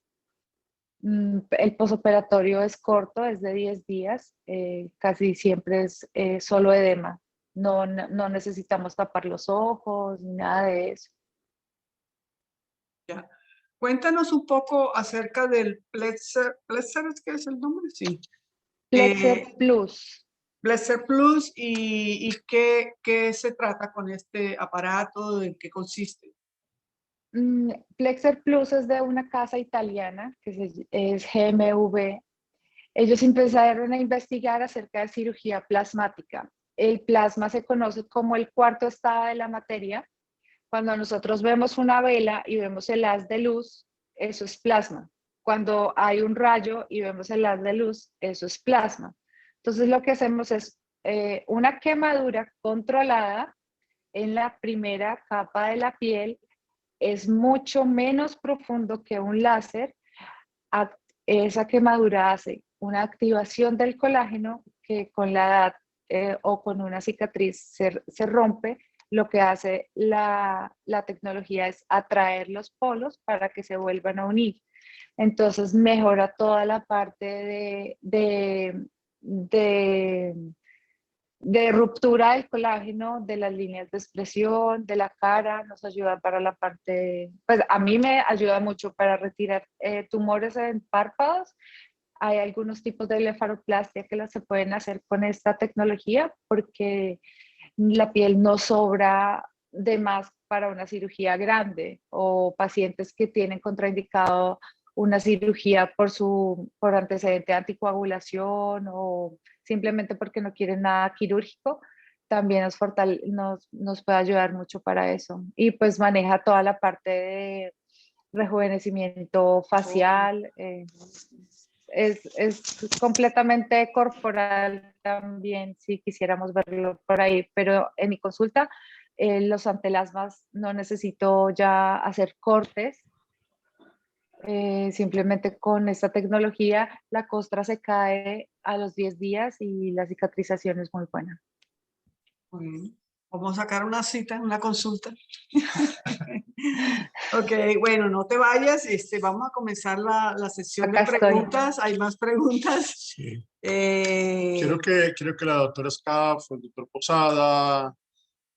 Speaker 9: El posoperatorio es corto, es de 10 días, casi siempre es solo edema. No necesitamos tapar los ojos ni nada de eso.
Speaker 3: Ya. Cuéntanos un poco acerca del Plexer. ¿Plexer es que es el nombre? Sí.
Speaker 9: Plexer Plus.
Speaker 3: Plexer Plus, y qué se trata con este aparato, ¿en qué consiste?
Speaker 9: Plexer Plus es de una casa italiana que es GMV. Ellos empezaron a investigar acerca de cirugía plasmática. El plasma se conoce como el cuarto estado de la materia. Cuando nosotros vemos una vela y vemos el haz de luz, eso es plasma. Cuando hay un rayo y vemos el haz de luz, eso es plasma. Entonces lo que hacemos es una quemadura controlada en la primera capa de la piel. Es mucho menos profundo que un láser. Esa quemadura hace una activación del colágeno que con la edad o con una cicatriz se rompe. Lo que hace la tecnología es atraer los polos para que se vuelvan a unir. Entonces mejora toda la parte de ruptura del colágeno, de las líneas de expresión, de la cara. Nos ayuda para la parte, pues a mí me ayuda mucho para retirar tumores en párpados. Hay algunos tipos de blefaroplastia que se pueden hacer con esta tecnología porque la piel no sobra de más para una cirugía grande, o pacientes que tienen contraindicado una cirugía por antecedente de anticoagulación, o simplemente porque no quieren nada quirúrgico. También nos puede ayudar mucho para eso. Y pues maneja toda la parte de rejuvenecimiento facial. Es completamente corporal también, si quisiéramos verlo por ahí, pero en mi consulta los antelasmas no necesito ya hacer cortes. Simplemente con esta tecnología la costra se cae a los 10 días y la cicatrización es muy buena.
Speaker 3: Vamos a sacar una cita, una consulta. Ok, bueno, no te vayas. Vamos a comenzar la sesión
Speaker 9: Acá
Speaker 3: de preguntas. Hay más preguntas.
Speaker 1: Sí. Quiero que la doctora Scaff, el doctor Posada,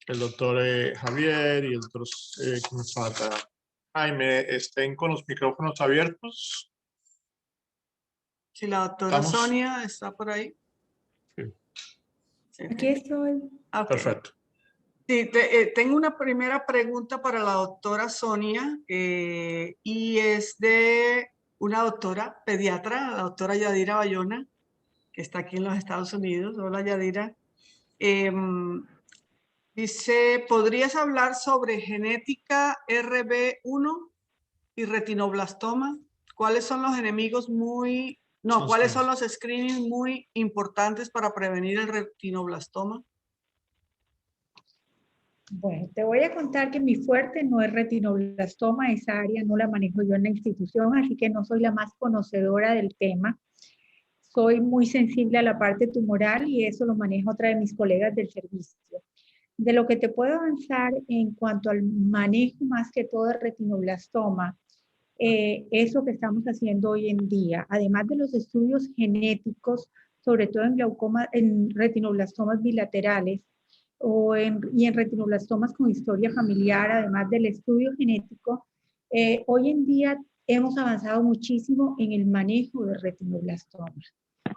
Speaker 1: el doctor Javier y el doctor ¿qué me falta? Jaime, estén con los micrófonos abiertos.
Speaker 3: Si la doctora
Speaker 1: ¿Estamos?
Speaker 3: Sonia está por ahí.
Speaker 1: Sí.
Speaker 3: Sí,
Speaker 4: Aquí estoy.
Speaker 3: ok.
Speaker 1: Perfecto.
Speaker 3: Sí, tengo una primera pregunta para la doctora Sonia, y es de una doctora pediatra, la doctora Yadira Bayona, que está aquí en los Estados Unidos. Hola, Yadira. Dice, ¿podrías hablar sobre genética RB1 y retinoblastoma? ¿Cuáles son los enemigos cuáles son los screenings muy importantes para prevenir el retinoblastoma?
Speaker 4: Bueno, te voy a contar que mi fuerte no es retinoblastoma, esa área no la manejo yo en la institución, así que no soy la más conocedora del tema. Soy muy sensible a la parte tumoral y eso lo maneja otra de mis colegas del servicio. De lo que te puedo avanzar en cuanto al manejo más que todo de retinoblastoma, eso que estamos haciendo hoy en día, además de los estudios genéticos, sobre todo en glaucoma, en retinoblastomas bilaterales, y en retinoblastomas con historia familiar, además del estudio genético, hoy en día hemos avanzado muchísimo en el manejo de retinoblastomas.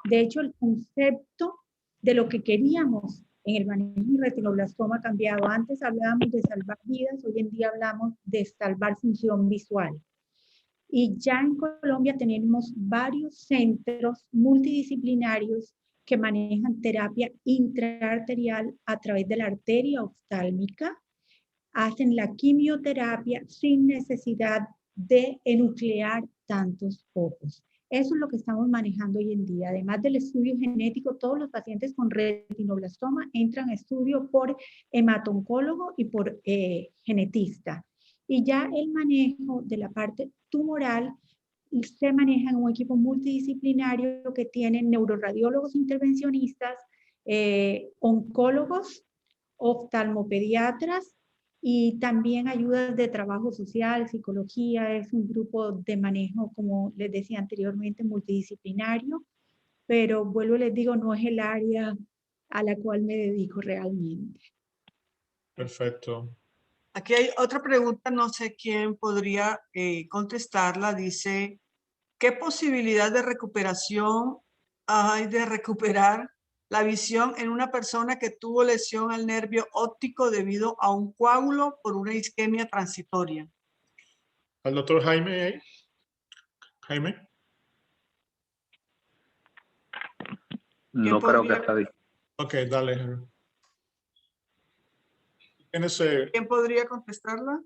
Speaker 4: De hecho, el concepto de lo que queríamos en el manejo de retinoblastoma ha cambiado. Antes hablábamos de salvar vidas, hoy en día hablamos de salvar función visual. Y ya en Colombia tenemos varios centros multidisciplinarios que manejan terapia intraarterial a través de la arteria oftálmica, hacen la quimioterapia sin necesidad de enuclear tantos ojos. Eso es lo que estamos manejando hoy en día. Además del estudio genético, todos los pacientes con retinoblastoma entran a estudio por hematoncólogo y por genetista. Y ya el manejo de la parte tumoral se maneja en un equipo multidisciplinario que tiene neuroradiólogos intervencionistas, oncólogos, oftalmopediatras y también ayudas de trabajo social, psicología. Es un grupo de manejo, como les decía anteriormente, multidisciplinario, pero vuelvo y les digo, no es el área a la cual me dedico realmente.
Speaker 1: Perfecto.
Speaker 3: Aquí hay otra pregunta, no sé quién podría contestarla. Dice, ¿qué posibilidad de recuperación hay de recuperar la visión en una persona que tuvo lesión al nervio óptico debido a un coágulo por una isquemia transitoria?
Speaker 1: ¿Al doctor Jaime? Jaime.
Speaker 10: No creo que está ahí.
Speaker 1: Ok, dale.
Speaker 3: ¿Quién podría contestarla?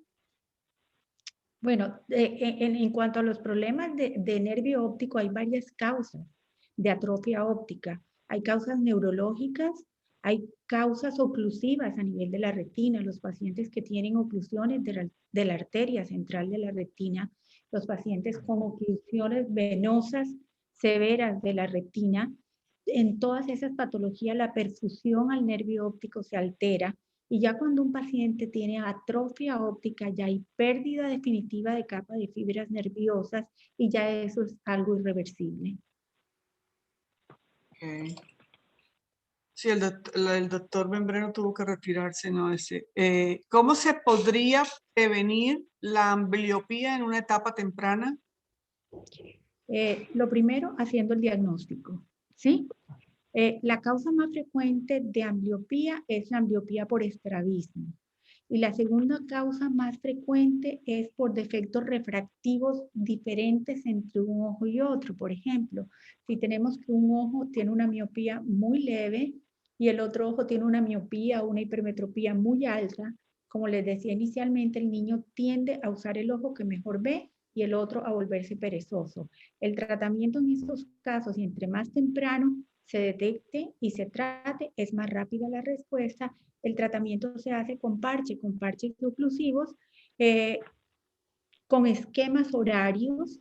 Speaker 4: Bueno, en cuanto a los problemas de nervio óptico, hay varias causas de atrofia óptica. Hay causas neurológicas, hay causas oclusivas a nivel de la retina, los pacientes que tienen oclusiones de la arteria central de la retina, los pacientes con oclusiones venosas severas de la retina. En todas esas patologías, la perfusión al nervio óptico se altera. Y ya cuando un paciente tiene atrofia óptica, ya hay pérdida definitiva de capa de fibras nerviosas y ya eso es algo irreversible.
Speaker 3: Okay. Sí, el doctor Membreno tuvo que retirarse, ¿no? ¿Cómo se podría prevenir la ambliopía en una etapa temprana?
Speaker 4: Lo primero, haciendo el diagnóstico, ¿sí? La causa más frecuente de ambliopía es la ambliopía por estrabismo. Y la segunda causa más frecuente es por defectos refractivos diferentes entre un ojo y otro. Por ejemplo, si tenemos que un ojo tiene una miopía muy leve y el otro ojo tiene una miopía o una hipermetropía muy alta, como les decía inicialmente, el niño tiende a usar el ojo que mejor ve y el otro a volverse perezoso. El tratamiento en esos casos, y entre más temprano se detecte y se trate, es más rápida la respuesta. El tratamiento se hace con parches oclusivos, con esquemas horarios.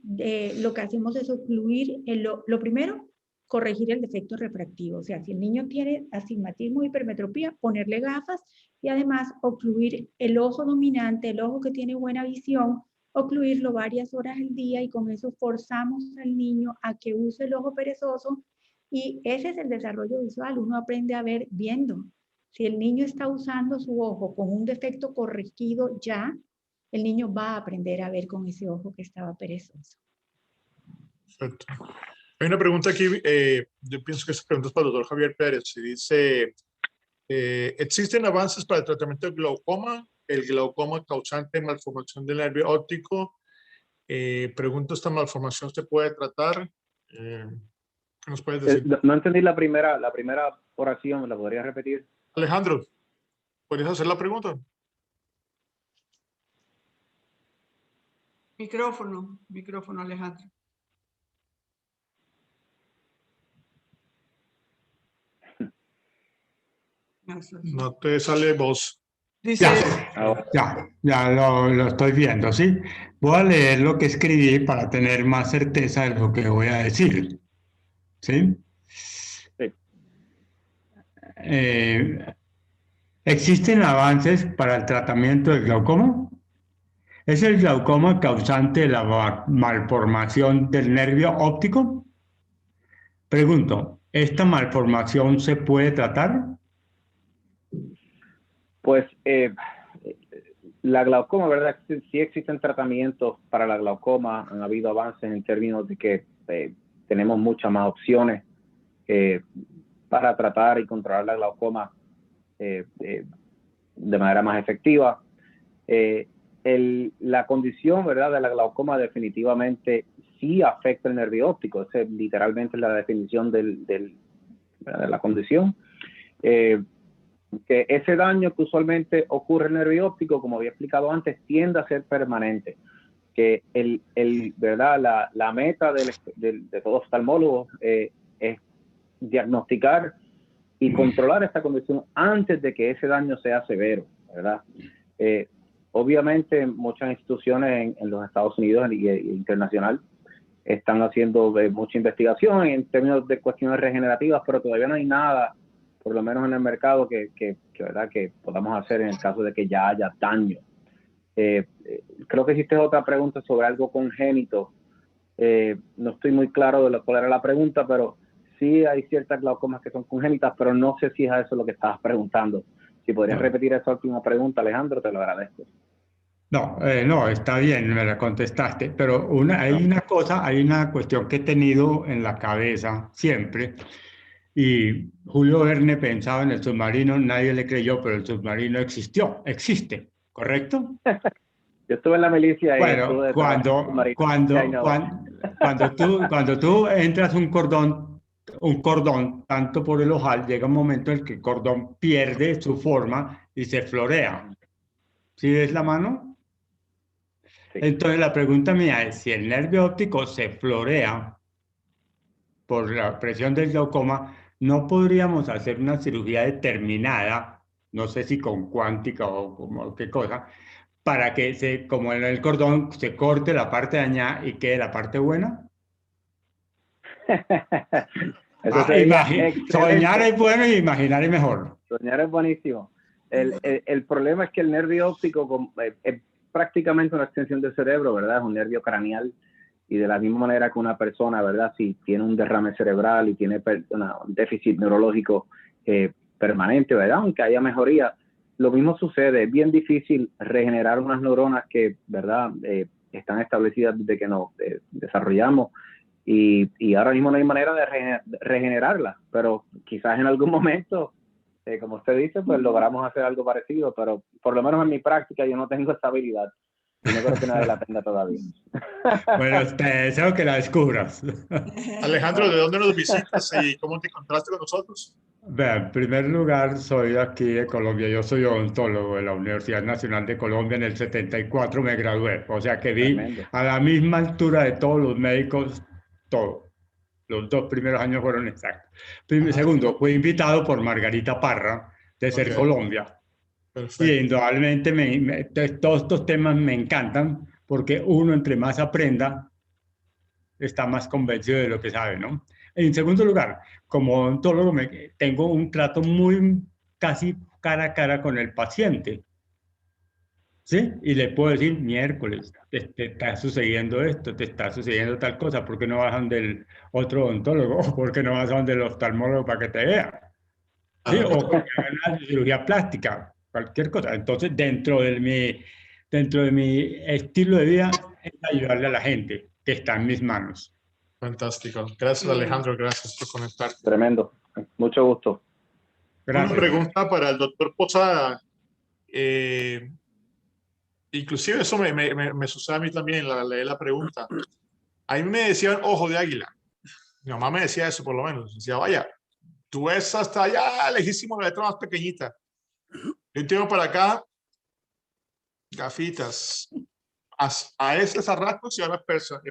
Speaker 4: Lo que hacemos es ocluir, lo primero, corregir el defecto refractivo. O sea, si el niño tiene astigmatismo o hipermetropía, ponerle gafas y además ocluir el ojo dominante, el ojo que tiene buena visión, ocluirlo varias horas al día y con eso forzamos al niño a que use el ojo perezoso. Y ese es el desarrollo visual. Uno aprende a ver viendo. Si el niño está usando su ojo con un defecto corregido ya, el niño va a aprender a ver con ese ojo que estaba perezoso.
Speaker 1: Perfecto. Hay una pregunta aquí, yo pienso que esta pregunta es para el doctor Javier Pérez, y dice, ¿existen avances para el tratamiento del glaucoma? El glaucoma causante de malformación del nervio óptico. Pregunto, ¿esta malformación se puede tratar? ¿Qué nos puedes decir?
Speaker 10: No entendí la primera oración, ¿me la podría repetir?
Speaker 1: Alejandro, ¿puedes hacer la pregunta?
Speaker 3: Micrófono, Alejandro.
Speaker 1: No te sale voz.
Speaker 3: Dice,
Speaker 11: Ya lo estoy viendo, ¿sí? Voy a leer lo que escribí para tener más certeza de lo que voy a decir, ¿sí?
Speaker 10: Sí.
Speaker 11: ¿Existen avances para el tratamiento del glaucoma? ¿Es el glaucoma causante de la malformación del nervio óptico? Pregunto, ¿esta malformación se puede tratar?
Speaker 10: Pues la glaucoma, ¿verdad? Sí existen tratamientos para la glaucoma, han habido avances en términos de que tenemos muchas más opciones para tratar y controlar la glaucoma de manera más efectiva. la condición, ¿verdad?, de la glaucoma definitivamente sí afecta el nervio óptico. Esa es literalmente la definición de la condición. Que ese daño que usualmente ocurre en el nervio óptico, como había explicado antes, tiende a ser permanente. Que ¿verdad? La meta de todo oftalmólogo es diagnosticar y controlar esta condición antes de que ese daño sea severo, ¿verdad? Obviamente muchas instituciones en los Estados Unidos y internacional están haciendo mucha investigación en términos de cuestiones regenerativas, pero todavía no hay nada, por lo menos en el mercado, que ¿verdad?, que podamos hacer en el caso de que ya haya daño. Creo que hiciste otra pregunta sobre algo congénito. No estoy muy claro de cuál era la pregunta, pero sí hay ciertas glaucomas que son congénitas, pero no sé si es a eso lo que estabas preguntando. Si podrías repetir esa última pregunta, Alejandro, te lo agradezco.
Speaker 11: No, está bien, me la contestaste, pero hay una cuestión que he tenido en la cabeza siempre, y Julio Verne pensaba en el submarino, nadie le creyó, pero el submarino existe, ¿correcto?
Speaker 10: Yo estuve en la milicia y
Speaker 11: bueno, cuando tú entras un cordón tanto por el ojal, llega un momento en el que el cordón pierde su forma y se florea. ¿Sí ves la mano? Sí. Entonces la pregunta mía es, si el nervio óptico se florea por la presión del glaucoma, ¿no podríamos hacer una cirugía determinada, no sé si con cuántica o como qué cosa, para que como en el cordón, se corte la parte dañada y quede la parte buena? Soñar es bueno y imaginar es mejor.
Speaker 10: Soñar es buenísimo. El problema es que el nervio óptico es prácticamente una extensión del cerebro, ¿verdad? Es un nervio craneal, y de la misma manera que una persona, ¿verdad?, si tiene un derrame cerebral y tiene un déficit neurológico permanente, ¿verdad?, aunque haya mejoría, lo mismo sucede. Es bien difícil regenerar unas neuronas que, ¿verdad?, están establecidas desde que nos desarrollamos, y ahora mismo no hay manera de regenerarlas, pero quizás en algún momento, como usted dice, pues logramos hacer algo parecido, pero por lo menos en mi práctica yo no tengo esa habilidad y no creo que nadie la tenga todavía.
Speaker 11: Bueno, te deseo que la descubras.
Speaker 1: Alejandro, ¿de dónde nos visitas y cómo te encontraste con nosotros?
Speaker 11: En primer lugar, soy aquí de Colombia. Yo soy odontólogo de la Universidad Nacional de Colombia. En el 74 me gradué, o sea que vi a la misma altura de todos los médicos, todo. Los 2 primeros años fueron exactos. Segundo, fui invitado por Margarita Parra de Ser Colombia. Perfecto. Y indudablemente todos estos temas me encantan, porque uno, entre más aprenda, está más convencido de lo que sabe, ¿no? En segundo lugar, como odontólogo tengo un trato muy casi cara a cara con el paciente, ¿sí? Y le puedo decir, miércoles, te está sucediendo esto, te está sucediendo tal cosa, ¿por qué no vas donde el otro odontólogo? ¿O por qué no vas donde el oftalmólogo para que te vea? ¿Sí? O porque hagan una cirugía plástica, cualquier cosa. Entonces, dentro de mi estilo de vida, es ayudarle a la gente que está en mis manos.
Speaker 1: Fantástico. Gracias, Alejandro. Gracias por conectarte.
Speaker 10: Tremendo. Mucho gusto.
Speaker 1: Gracias. Una pregunta para el doctor Posada. Inclusive eso me sucede a mí también, leí la pregunta. A mí me decían ojo de águila. Mi mamá me decía eso por lo menos. Decía, vaya, tú ves hasta allá lejísimo la letra más pequeñita. Yo tengo para acá gafitas. A esos ratos y ahora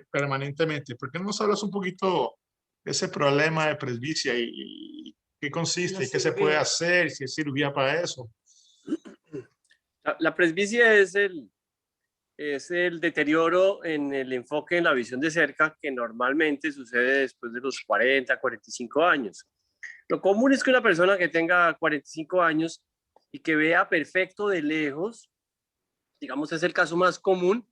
Speaker 1: permanentemente. ¿Por qué no nos hablas un poquito de ese problema de presbicia y qué consiste y qué se puede hacer, si es cirugía para eso?
Speaker 7: La presbicia es el deterioro en el enfoque en la visión de cerca que normalmente sucede después de los 40, 45 años. Lo común es que una persona que tenga 45 años y que vea perfecto de lejos, digamos es el caso más común,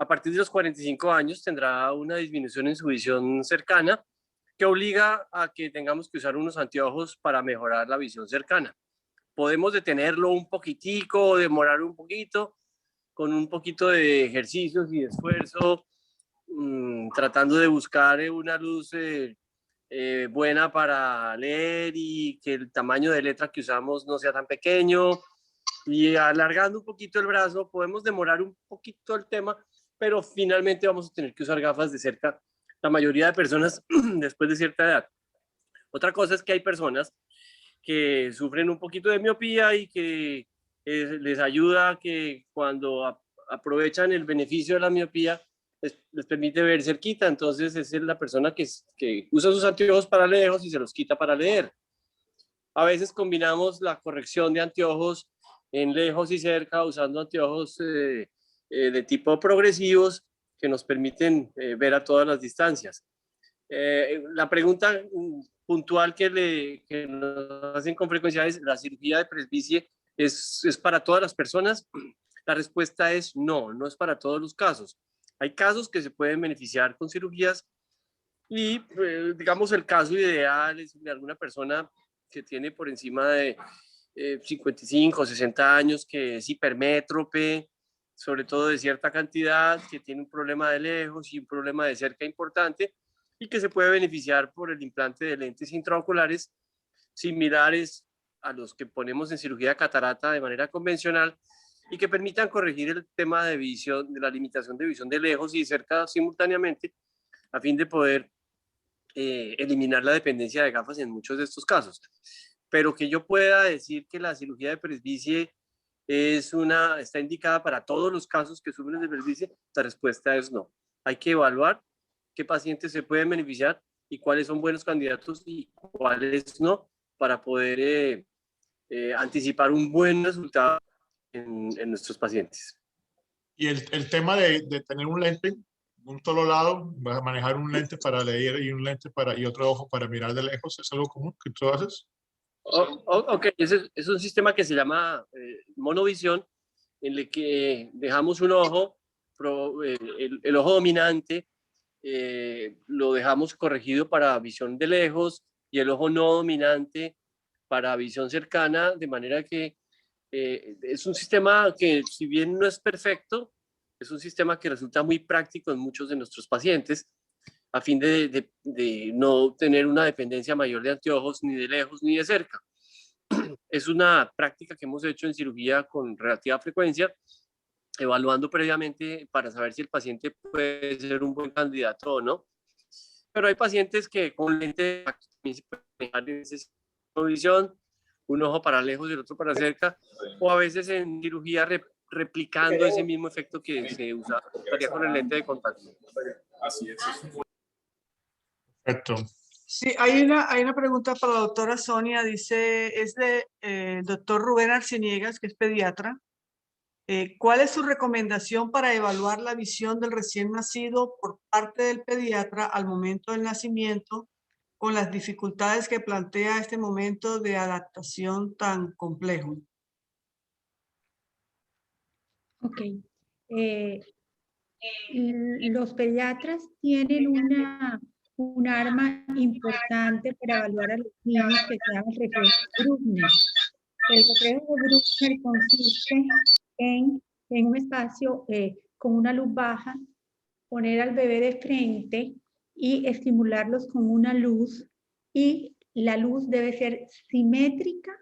Speaker 7: a partir de los 45 años tendrá una disminución en su visión cercana que obliga a que tengamos que usar unos anteojos para mejorar la visión cercana. Podemos detenerlo un poquitico, demorar un poquito, con un poquito de ejercicios y de esfuerzo, tratando de buscar una luz buena para leer y que el tamaño de letra que usamos no sea tan pequeño, Y alargando un poquito el brazo, podemos demorar un poquito el tema, pero finalmente vamos a tener que usar gafas de cerca la mayoría de personas después de cierta edad. Otra cosa es que hay personas que sufren un poquito de miopía y que les ayuda que cuando aprovechan el beneficio de la miopía les permite ver cerquita. Entonces es la persona que usa sus anteojos para lejos y se los quita para leer. A veces combinamos la corrección de anteojos en lejos y cerca usando anteojos de tipo progresivos que nos permiten ver a todas las distancias. La pregunta puntual que nos hacen con frecuencia es: ¿la cirugía de presbicie es para todas las personas? La respuesta es no, no es para todos los casos. Hay casos que se pueden beneficiar con cirugías y digamos el caso ideal es de alguna persona que tiene por encima de 55 o 60 años, que es hipermétrope, sobre todo de cierta cantidad, que tiene un problema de lejos y un problema de cerca importante, y que se puede beneficiar por el implante de lentes intraoculares similares a los que ponemos en cirugía de catarata de manera convencional y que permitan corregir el tema de visión, de la limitación de visión de lejos y de cerca simultáneamente, a fin de poder eliminar la dependencia de gafas en muchos de estos casos. Pero que yo pueda decir que la cirugía de presbicie está indicada para todos los casos que sufren de presbicie, la respuesta es no. Hay que evaluar qué pacientes se pueden beneficiar y cuáles son buenos candidatos y cuáles no, para poder anticipar un buen resultado en nuestros pacientes.
Speaker 1: Y el tema de tener un lente, un solo lado, vas a manejar un lente para leer y un lente y otro ojo para mirar de lejos, ¿es algo común que tú haces?
Speaker 7: Ok, es un sistema que se llama monovisión, en el que dejamos un ojo, el ojo dominante, lo dejamos corregido para visión de lejos y el ojo no dominante para visión cercana, de manera que es un sistema que, si bien no es perfecto, es un sistema que resulta muy práctico en muchos de nuestros pacientes, a fin de no tener una dependencia mayor de anteojos ni de lejos ni de cerca. Es una práctica que hemos hecho en cirugía con relativa frecuencia, evaluando previamente para saber si el paciente puede ser un buen candidato o no. Pero hay pacientes que con lente también se pueden manejar en esa visión, un ojo para lejos y el otro para cerca, o a veces en cirugía replicando ese mismo efecto que se usaría con el lente de contacto.
Speaker 5: Así es.
Speaker 1: Perfecto.
Speaker 3: Sí, hay una pregunta para la doctora Sonia, dice, es de doctor Rubén Arciniegas, que es pediatra. ¿Cuál es su recomendación para evaluar la visión del recién nacido por parte del pediatra al momento del nacimiento, con las dificultades que plantea este momento de adaptación tan complejo?
Speaker 4: Ok. Los pediatras tienen un arma importante para evaluar a los niños que se llama el reflejo de Bruckner. El reflejo de Bruckner consiste en un espacio con una luz baja, poner al bebé de frente y estimularlos con una luz, y la luz debe ser simétrica.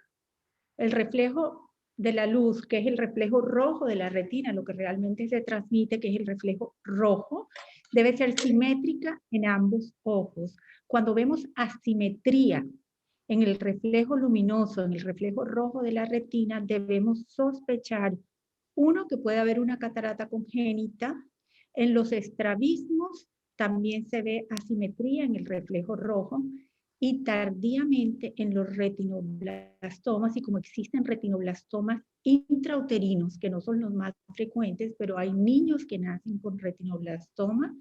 Speaker 4: El reflejo de la luz, que es el reflejo rojo de la retina, lo que realmente se transmite, que es el reflejo rojo, debe ser simétrica en ambos ojos. Cuando vemos asimetría en el reflejo luminoso, en el reflejo rojo de la retina, debemos sospechar, uno, que puede haber una catarata congénita. En los estrabismos también se ve asimetría en el reflejo rojo, y tardíamente en los retinoblastomas, y como existen retinoblastomas intrauterinos, que no son los más frecuentes, pero hay niños que nacen con retinoblastoma,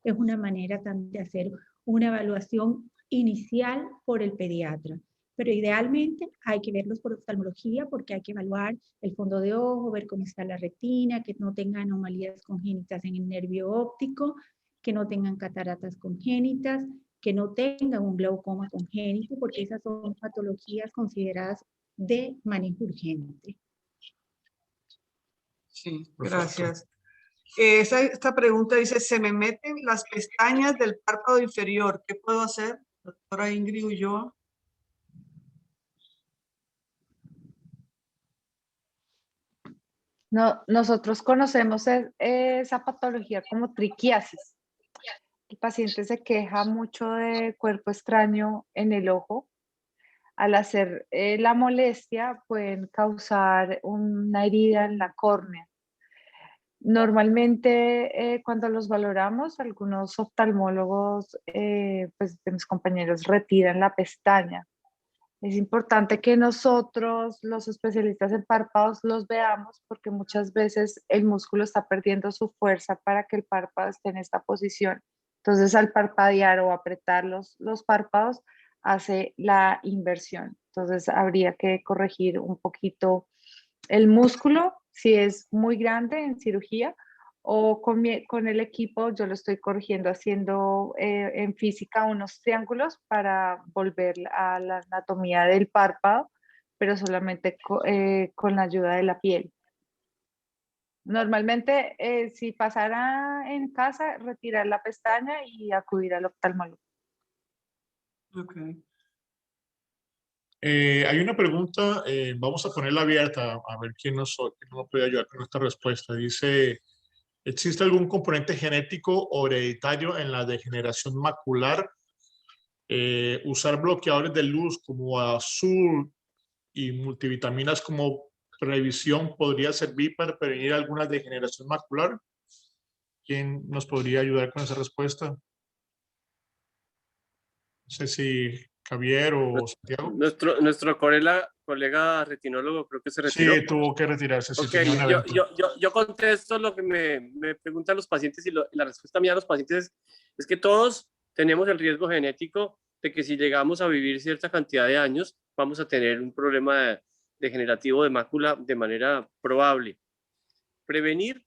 Speaker 4: es una manera también de hacer una evaluación inicial por el pediatra. Pero idealmente hay que verlos por oftalmología, porque hay que evaluar el fondo de ojo, ver cómo está la retina, que no tenga anomalías congénitas en el nervio óptico, que no tengan cataratas congénitas, que no tengan un glaucoma congénito, porque esas son patologías consideradas de manejo urgente.
Speaker 3: Sí, gracias. Esta pregunta dice, se me meten las pestañas del párpado inferior, ¿qué puedo hacer? Doctora Ingrid Ulloa.
Speaker 9: No, nosotros conocemos esa patología como triquiasis. El paciente se queja mucho de cuerpo extraño en el ojo. Al hacer la molestia pueden causar una herida en la córnea. Normalmente cuando los valoramos, algunos oftalmólogos, pues de mis compañeros, retiran la pestaña. Es importante que nosotros, los especialistas en párpados, los veamos porque muchas veces el músculo está perdiendo su fuerza para que el párpado esté en esta posición. Entonces, al parpadear o apretar los párpados, hace la inversión. Entonces, habría que corregir un poquito el músculo si es muy grande en cirugía, o con el equipo yo lo estoy corrigiendo haciendo en física unos triángulos para volver a la anatomía del párpado, pero solamente con la ayuda de la piel. Normalmente, si pasara en casa, retirar la pestaña y acudir al oftalmólogo.
Speaker 3: Okay.
Speaker 1: Hay una pregunta, vamos a ponerla abierta a ver quién nos puede ayudar con esta respuesta. Dice, ¿existe algún componente genético o hereditario en la degeneración macular? Usar bloqueadores de luz como azul y multivitaminas como previsión podría servir para prevenir alguna degeneración macular. ¿Quién nos podría ayudar con esa respuesta? No sé si Javier o Santiago.
Speaker 7: Nuestro colega retinólogo creo que se retiró.
Speaker 1: Sí, tuvo que retirarse. Sí,
Speaker 7: Ok,
Speaker 1: tenía un evento.
Speaker 7: yo contesto lo que me preguntan los pacientes y la respuesta mía a los pacientes es que todos tenemos el riesgo genético de que si llegamos a vivir cierta cantidad de años vamos a tener un problema degenerativo de mácula de manera probable. Prevenir,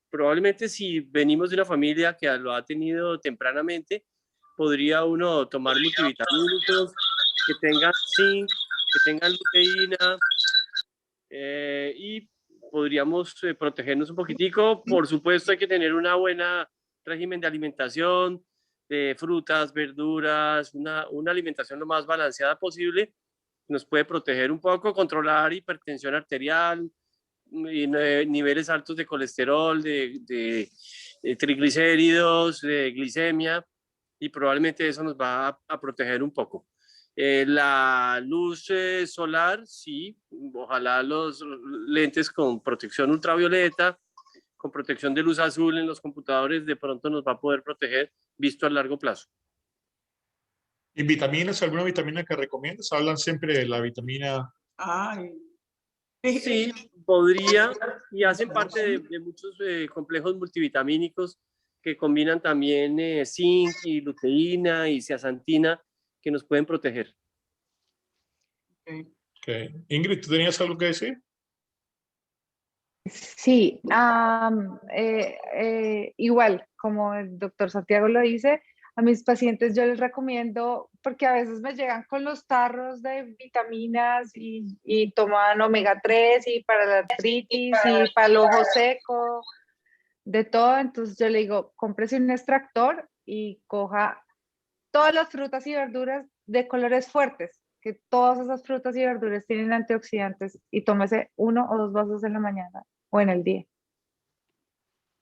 Speaker 7: probablemente si venimos de una familia que lo ha tenido tempranamente, podría uno tomar multivitamínicos que tengan zinc, que tengan luteína, y podríamos protegernos un poquitico. Por supuesto, hay que tener una buena régimen de alimentación, de frutas, verduras, una alimentación lo más balanceada posible. Nos puede proteger un poco, controlar hipertensión arterial, y niveles altos de colesterol, de triglicéridos, de glicemia, y probablemente eso nos va a proteger un poco. La luz solar, sí, ojalá los lentes con protección ultravioleta, con protección de luz azul en los computadores, de pronto nos va a poder proteger visto a largo plazo.
Speaker 1: ¿Y vitaminas? ¿Alguna vitamina que recomiendas? Hablan siempre de la vitamina.
Speaker 3: Ay.
Speaker 7: Sí, podría, y hacen parte de muchos complejos multivitamínicos que combinan también zinc y luteína y zeaxantina que nos pueden proteger.
Speaker 1: Okay. Ingrid, ¿tú tenías algo que decir?
Speaker 9: Sí, igual, como el doctor Santiago lo dice, a mis pacientes yo les recomiendo, porque a veces me llegan con los tarros de vitaminas y toman omega 3 y para la artritis y para el ojo seco, de todo. Entonces yo le digo, cómprese un extractor y coja todas las frutas y verduras de colores fuertes, que todas esas frutas y verduras tienen antioxidantes, y tómese 1 o 2 vasos en la mañana o en el día.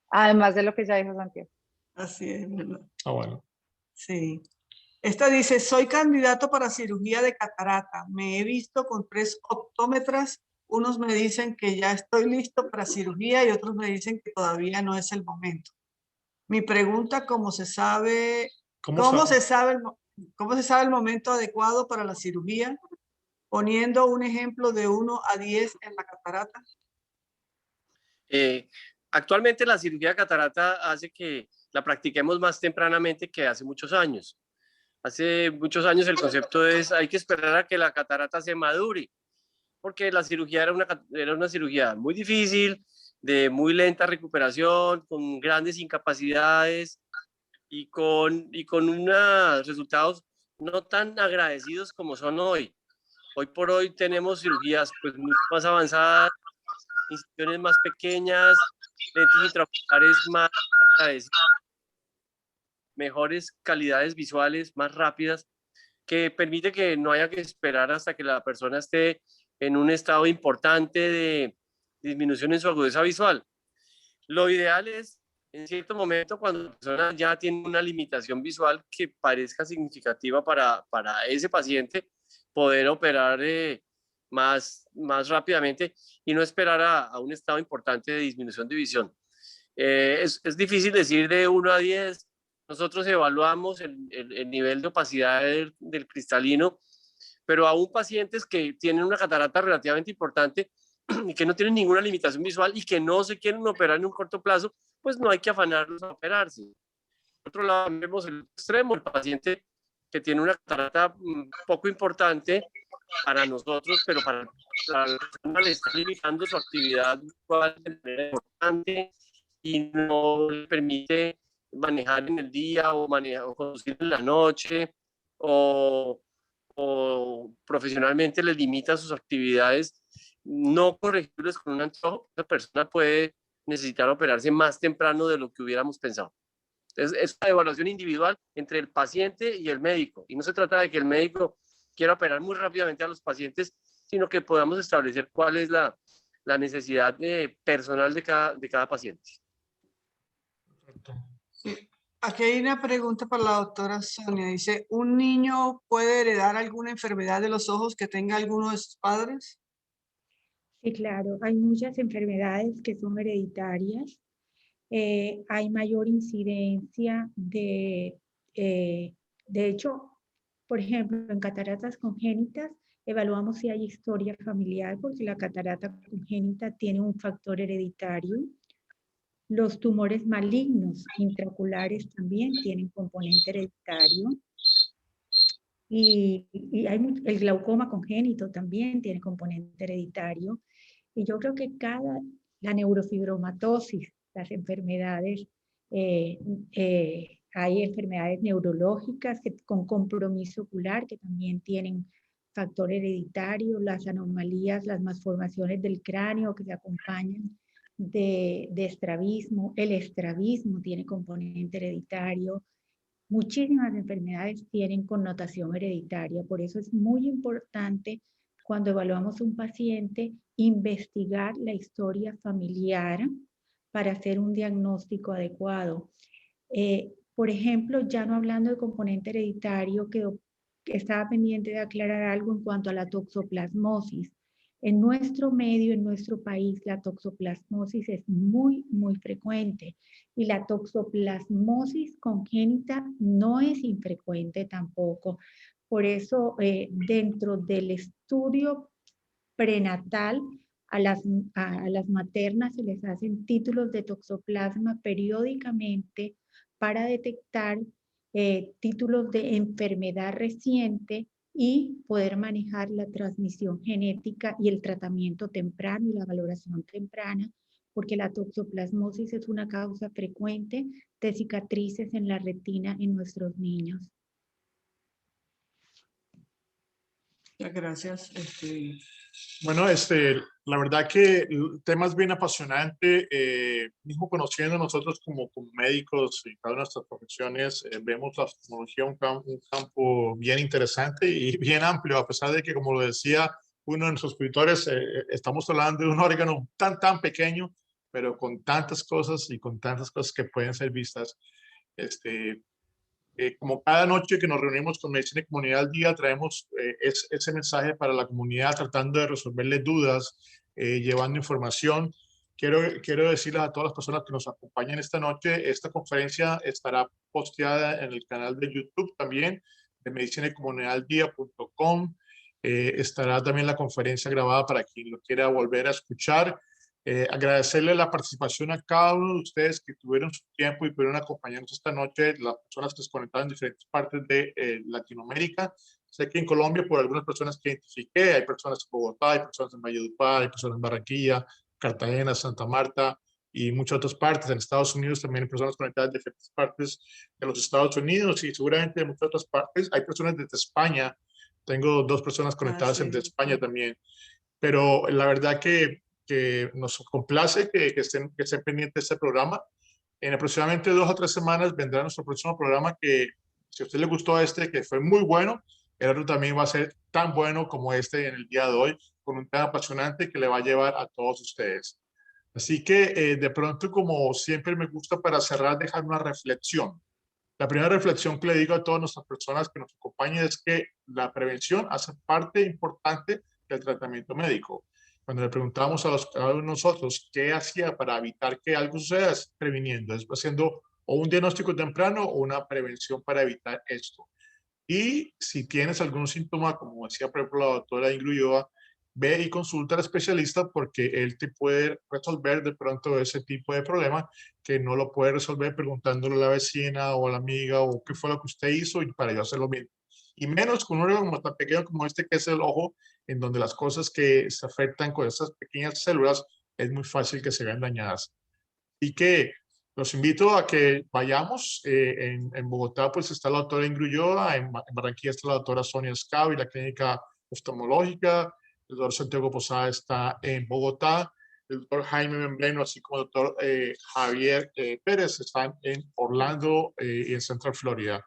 Speaker 9: Además de lo que ya dijo Santiago.
Speaker 3: Así es, ¿verdad?
Speaker 1: Ah, bueno.
Speaker 3: Sí. Esta dice, soy candidato para cirugía de catarata. Me he visto con 3 optómetras. Unos me dicen que ya estoy listo para cirugía y otros me dicen que todavía no es el momento. Mi pregunta, ¿cómo se sabe el momento adecuado para la cirugía? Poniendo un ejemplo de 1 a 10 en la catarata.
Speaker 7: Actualmente la cirugía de catarata hace que la practiquemos más tempranamente que hace muchos años. Hace muchos años el concepto es hay que esperar a que la catarata se madure, porque la cirugía era una cirugía muy difícil, de muy lenta recuperación, con grandes incapacidades y con unos resultados no tan agradecidos como son hoy. Hoy por hoy tenemos cirugías pues mucho más avanzadas, incisiones más pequeñas, lentes intraoculares más agradecidas, mejores calidades visuales, más rápidas, que permite que no haya que esperar hasta que la persona esté en un estado importante disminución en su agudeza visual. Lo ideal es, en cierto momento, cuando la persona ya tiene una limitación visual que parezca significativa para ese paciente, poder operar más rápidamente y no esperar a un estado importante de disminución de visión. Es difícil decir de 1 a 10. Nosotros evaluamos el nivel de opacidad del cristalino, pero aún pacientes que tienen una catarata relativamente importante y que no tienen ninguna limitación visual y que no se quieren operar en un corto plazo, pues no hay que afanarlos a operarse. Por otro lado, vemos el extremo, el paciente que tiene una catarata poco importante para nosotros, pero para la persona le está limitando su actividad visual de manera importante y no le permite manejar en el día o conducir en la noche o profesionalmente le limita sus actividades no corregibles con un anteojo. Esa persona puede necesitar operarse más temprano de lo que hubiéramos pensado. Es una evaluación individual entre el paciente y el médico, y no se trata de que el médico quiera operar muy rápidamente a los pacientes, sino que podamos establecer cuál es la necesidad personal de cada paciente.
Speaker 3: Sí. Aquí hay una pregunta para la doctora Sonia. Dice, ¿un niño puede heredar alguna enfermedad de los ojos que tenga alguno de sus padres?
Speaker 4: Sí, claro, hay muchas enfermedades que son hereditarias. Hay mayor incidencia de hecho, por ejemplo, en cataratas congénitas, evaluamos si hay historia familiar, porque la catarata congénita tiene un factor hereditario. Los tumores malignos intraoculares también tienen componente hereditario. Y el glaucoma congénito también tiene componente hereditario. Y yo creo que la neurofibromatosis, las enfermedades, hay enfermedades neurológicas con compromiso ocular que también tienen factor hereditario, las anomalías, las malformaciones del cráneo que se acompañan de estrabismo. El estrabismo tiene componente hereditario. Muchísimas enfermedades tienen connotación hereditaria, por eso es muy importante cuando evaluamos un paciente investigar la historia familiar para hacer un diagnóstico adecuado. Por ejemplo, ya no hablando de componente hereditario, que estaba pendiente de aclarar algo en cuanto a la toxoplasmosis. En nuestro medio, en nuestro país, la toxoplasmosis es muy, muy frecuente y la toxoplasmosis congénita no es infrecuente tampoco. Por eso, dentro del estudio prenatal, a las maternas se les hacen títulos de toxoplasma periódicamente para detectar títulos de enfermedad reciente y poder manejar la transmisión genética y el tratamiento temprano y la valoración temprana, porque la toxoplasmosis es una causa frecuente de cicatrices en la retina en nuestros niños.
Speaker 3: Muchas gracias.
Speaker 1: Bueno, la verdad que el tema es bien apasionante. Mismo conociendo nosotros como médicos y cada una de nuestras profesiones, vemos la oftalmología un campo bien interesante y bien amplio, a pesar de que, como lo decía uno de nuestros escritores, estamos hablando de un órgano tan pequeño, pero con tantas cosas y con tantas cosas que pueden ser vistas. Como cada noche que nos reunimos con Medicina y Comunidad al Día, traemos ese mensaje para la comunidad, tratando de resolverles dudas, llevando información. Quiero decirles a todas las personas que nos acompañan esta noche, esta conferencia estará posteada en el canal de YouTube también, de medicinaycomunidadaldía.com. Estará también la conferencia grabada para quien lo quiera volver a escuchar. Agradecerle la participación a cada uno de ustedes que tuvieron su tiempo y pudieron acompañarnos esta noche, las personas que se conectaron en diferentes partes de Latinoamérica. Sé que en Colombia, por algunas personas que identifiqué, hay personas en Bogotá, hay personas en Valledupar, hay personas en Barranquilla, Cartagena, Santa Marta y muchas otras partes. En Estados Unidos también hay personas conectadas de diferentes partes de los Estados Unidos y seguramente de muchas otras partes. Hay personas desde España. Tengo 2 personas conectadas
Speaker 3: sí.
Speaker 1: desde España también. Pero la verdad que nos complace que estén pendientes de este programa. En aproximadamente 2 o 3 semanas vendrá nuestro próximo programa que, si a usted le gustó que fue muy bueno, el otro también va a ser tan bueno como en el día de hoy. con un tema apasionante que le va a llevar a todos ustedes. Así que de pronto, como siempre me gusta para cerrar, dejar una reflexión. La primera reflexión que le digo a todas nuestras personas que nos acompañan es que la prevención hace parte importante del tratamiento médico. Cuando le preguntamos a cada uno de nosotros qué hacía para evitar que algo suceda, es previniendo, es haciendo o un diagnóstico temprano o una prevención para evitar esto. Y si tienes algún síntoma, como decía por ejemplo la doctora Ingrid Ulloa, ve y consulta al especialista porque él te puede resolver de pronto ese tipo de problema que no lo puede resolver preguntándole a la vecina o a la amiga o qué fue lo que usted hizo y para yo hacer lo mismo. Y menos con un órgano tan pequeño como este que es el ojo, en donde las cosas que se afectan con esas pequeñas células es muy fácil que se vean dañadas. Y que los invito a que vayamos. En Bogotá pues está la doctora Ingrid Ulloa, en Barranquilla está la doctora Sonia Escavo y la clínica oftalmológica. El doctor Santiago Posada está en Bogotá, el doctor Jaime Membreno, así como el doctor Javier Pérez están en Orlando y en Central Florida.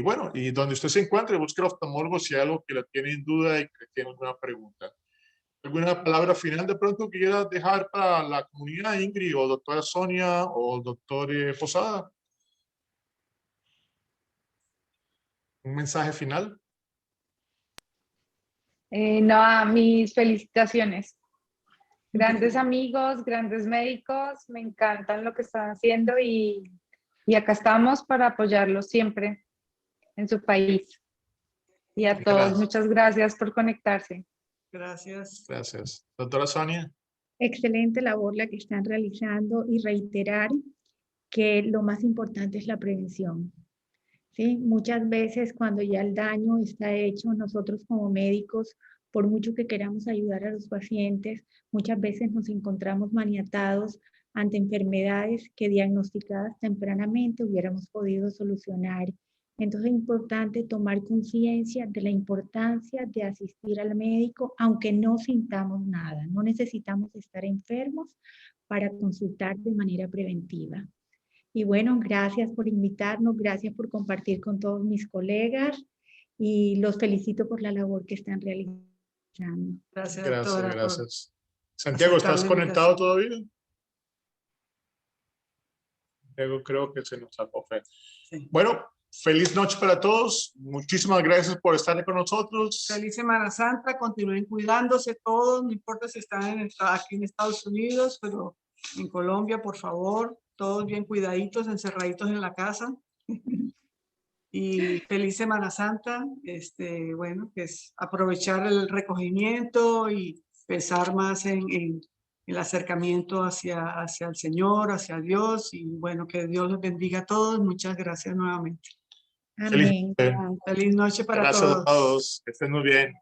Speaker 1: Bueno, y donde usted se encuentre, busque el oftalmólogo si hay algo que le tiene en duda y que tiene alguna pregunta. ¿Alguna palabra final de pronto que quiera dejar para la comunidad, Ingrid, o doctora Sonia, o doctor Posada? ¿Un mensaje final?
Speaker 9: No, mis felicitaciones. Grandes amigos, grandes médicos, me encantan lo que están haciendo y acá estamos para apoyarlos siempre en su país. Y a todos, muchas gracias por conectarse.
Speaker 3: Gracias.
Speaker 1: Gracias. Doctora Sonia.
Speaker 4: Excelente labor la que están realizando y reiterar que lo más importante es la prevención. ¿Sí? Muchas veces cuando ya el daño está hecho, nosotros como médicos, por mucho que queramos ayudar a los pacientes, muchas veces nos encontramos maniatados ante enfermedades que diagnosticadas tempranamente hubiéramos podido solucionar. Entonces es importante tomar conciencia de la importancia de asistir al médico, aunque no sintamos nada. No necesitamos estar enfermos para consultar de manera preventiva. Y bueno, gracias por invitarnos, gracias por compartir con todos mis colegas y los felicito por la labor que están realizando.
Speaker 3: Gracias,
Speaker 1: Gracias,
Speaker 3: doctora.
Speaker 1: gracias. Santiago, ¿estás conectado todavía? Santiago creo que se nos sacó. Sí. Bueno, feliz noche para todos. Muchísimas gracias por estar con nosotros.
Speaker 3: Feliz Semana Santa. Continúen cuidándose todos. No importa si están aquí en Estados Unidos, pero en Colombia, por favor, todos bien cuidaditos, encerraditos en la casa. Y feliz Semana Santa. Bueno, pues aprovechar el recogimiento y pensar más en el acercamiento hacia el Señor, hacia Dios. Y bueno, que Dios los bendiga a todos. Muchas gracias nuevamente.
Speaker 4: Amén.
Speaker 3: Feliz noche para
Speaker 1: todos. Gracias a todos. Que estén muy bien.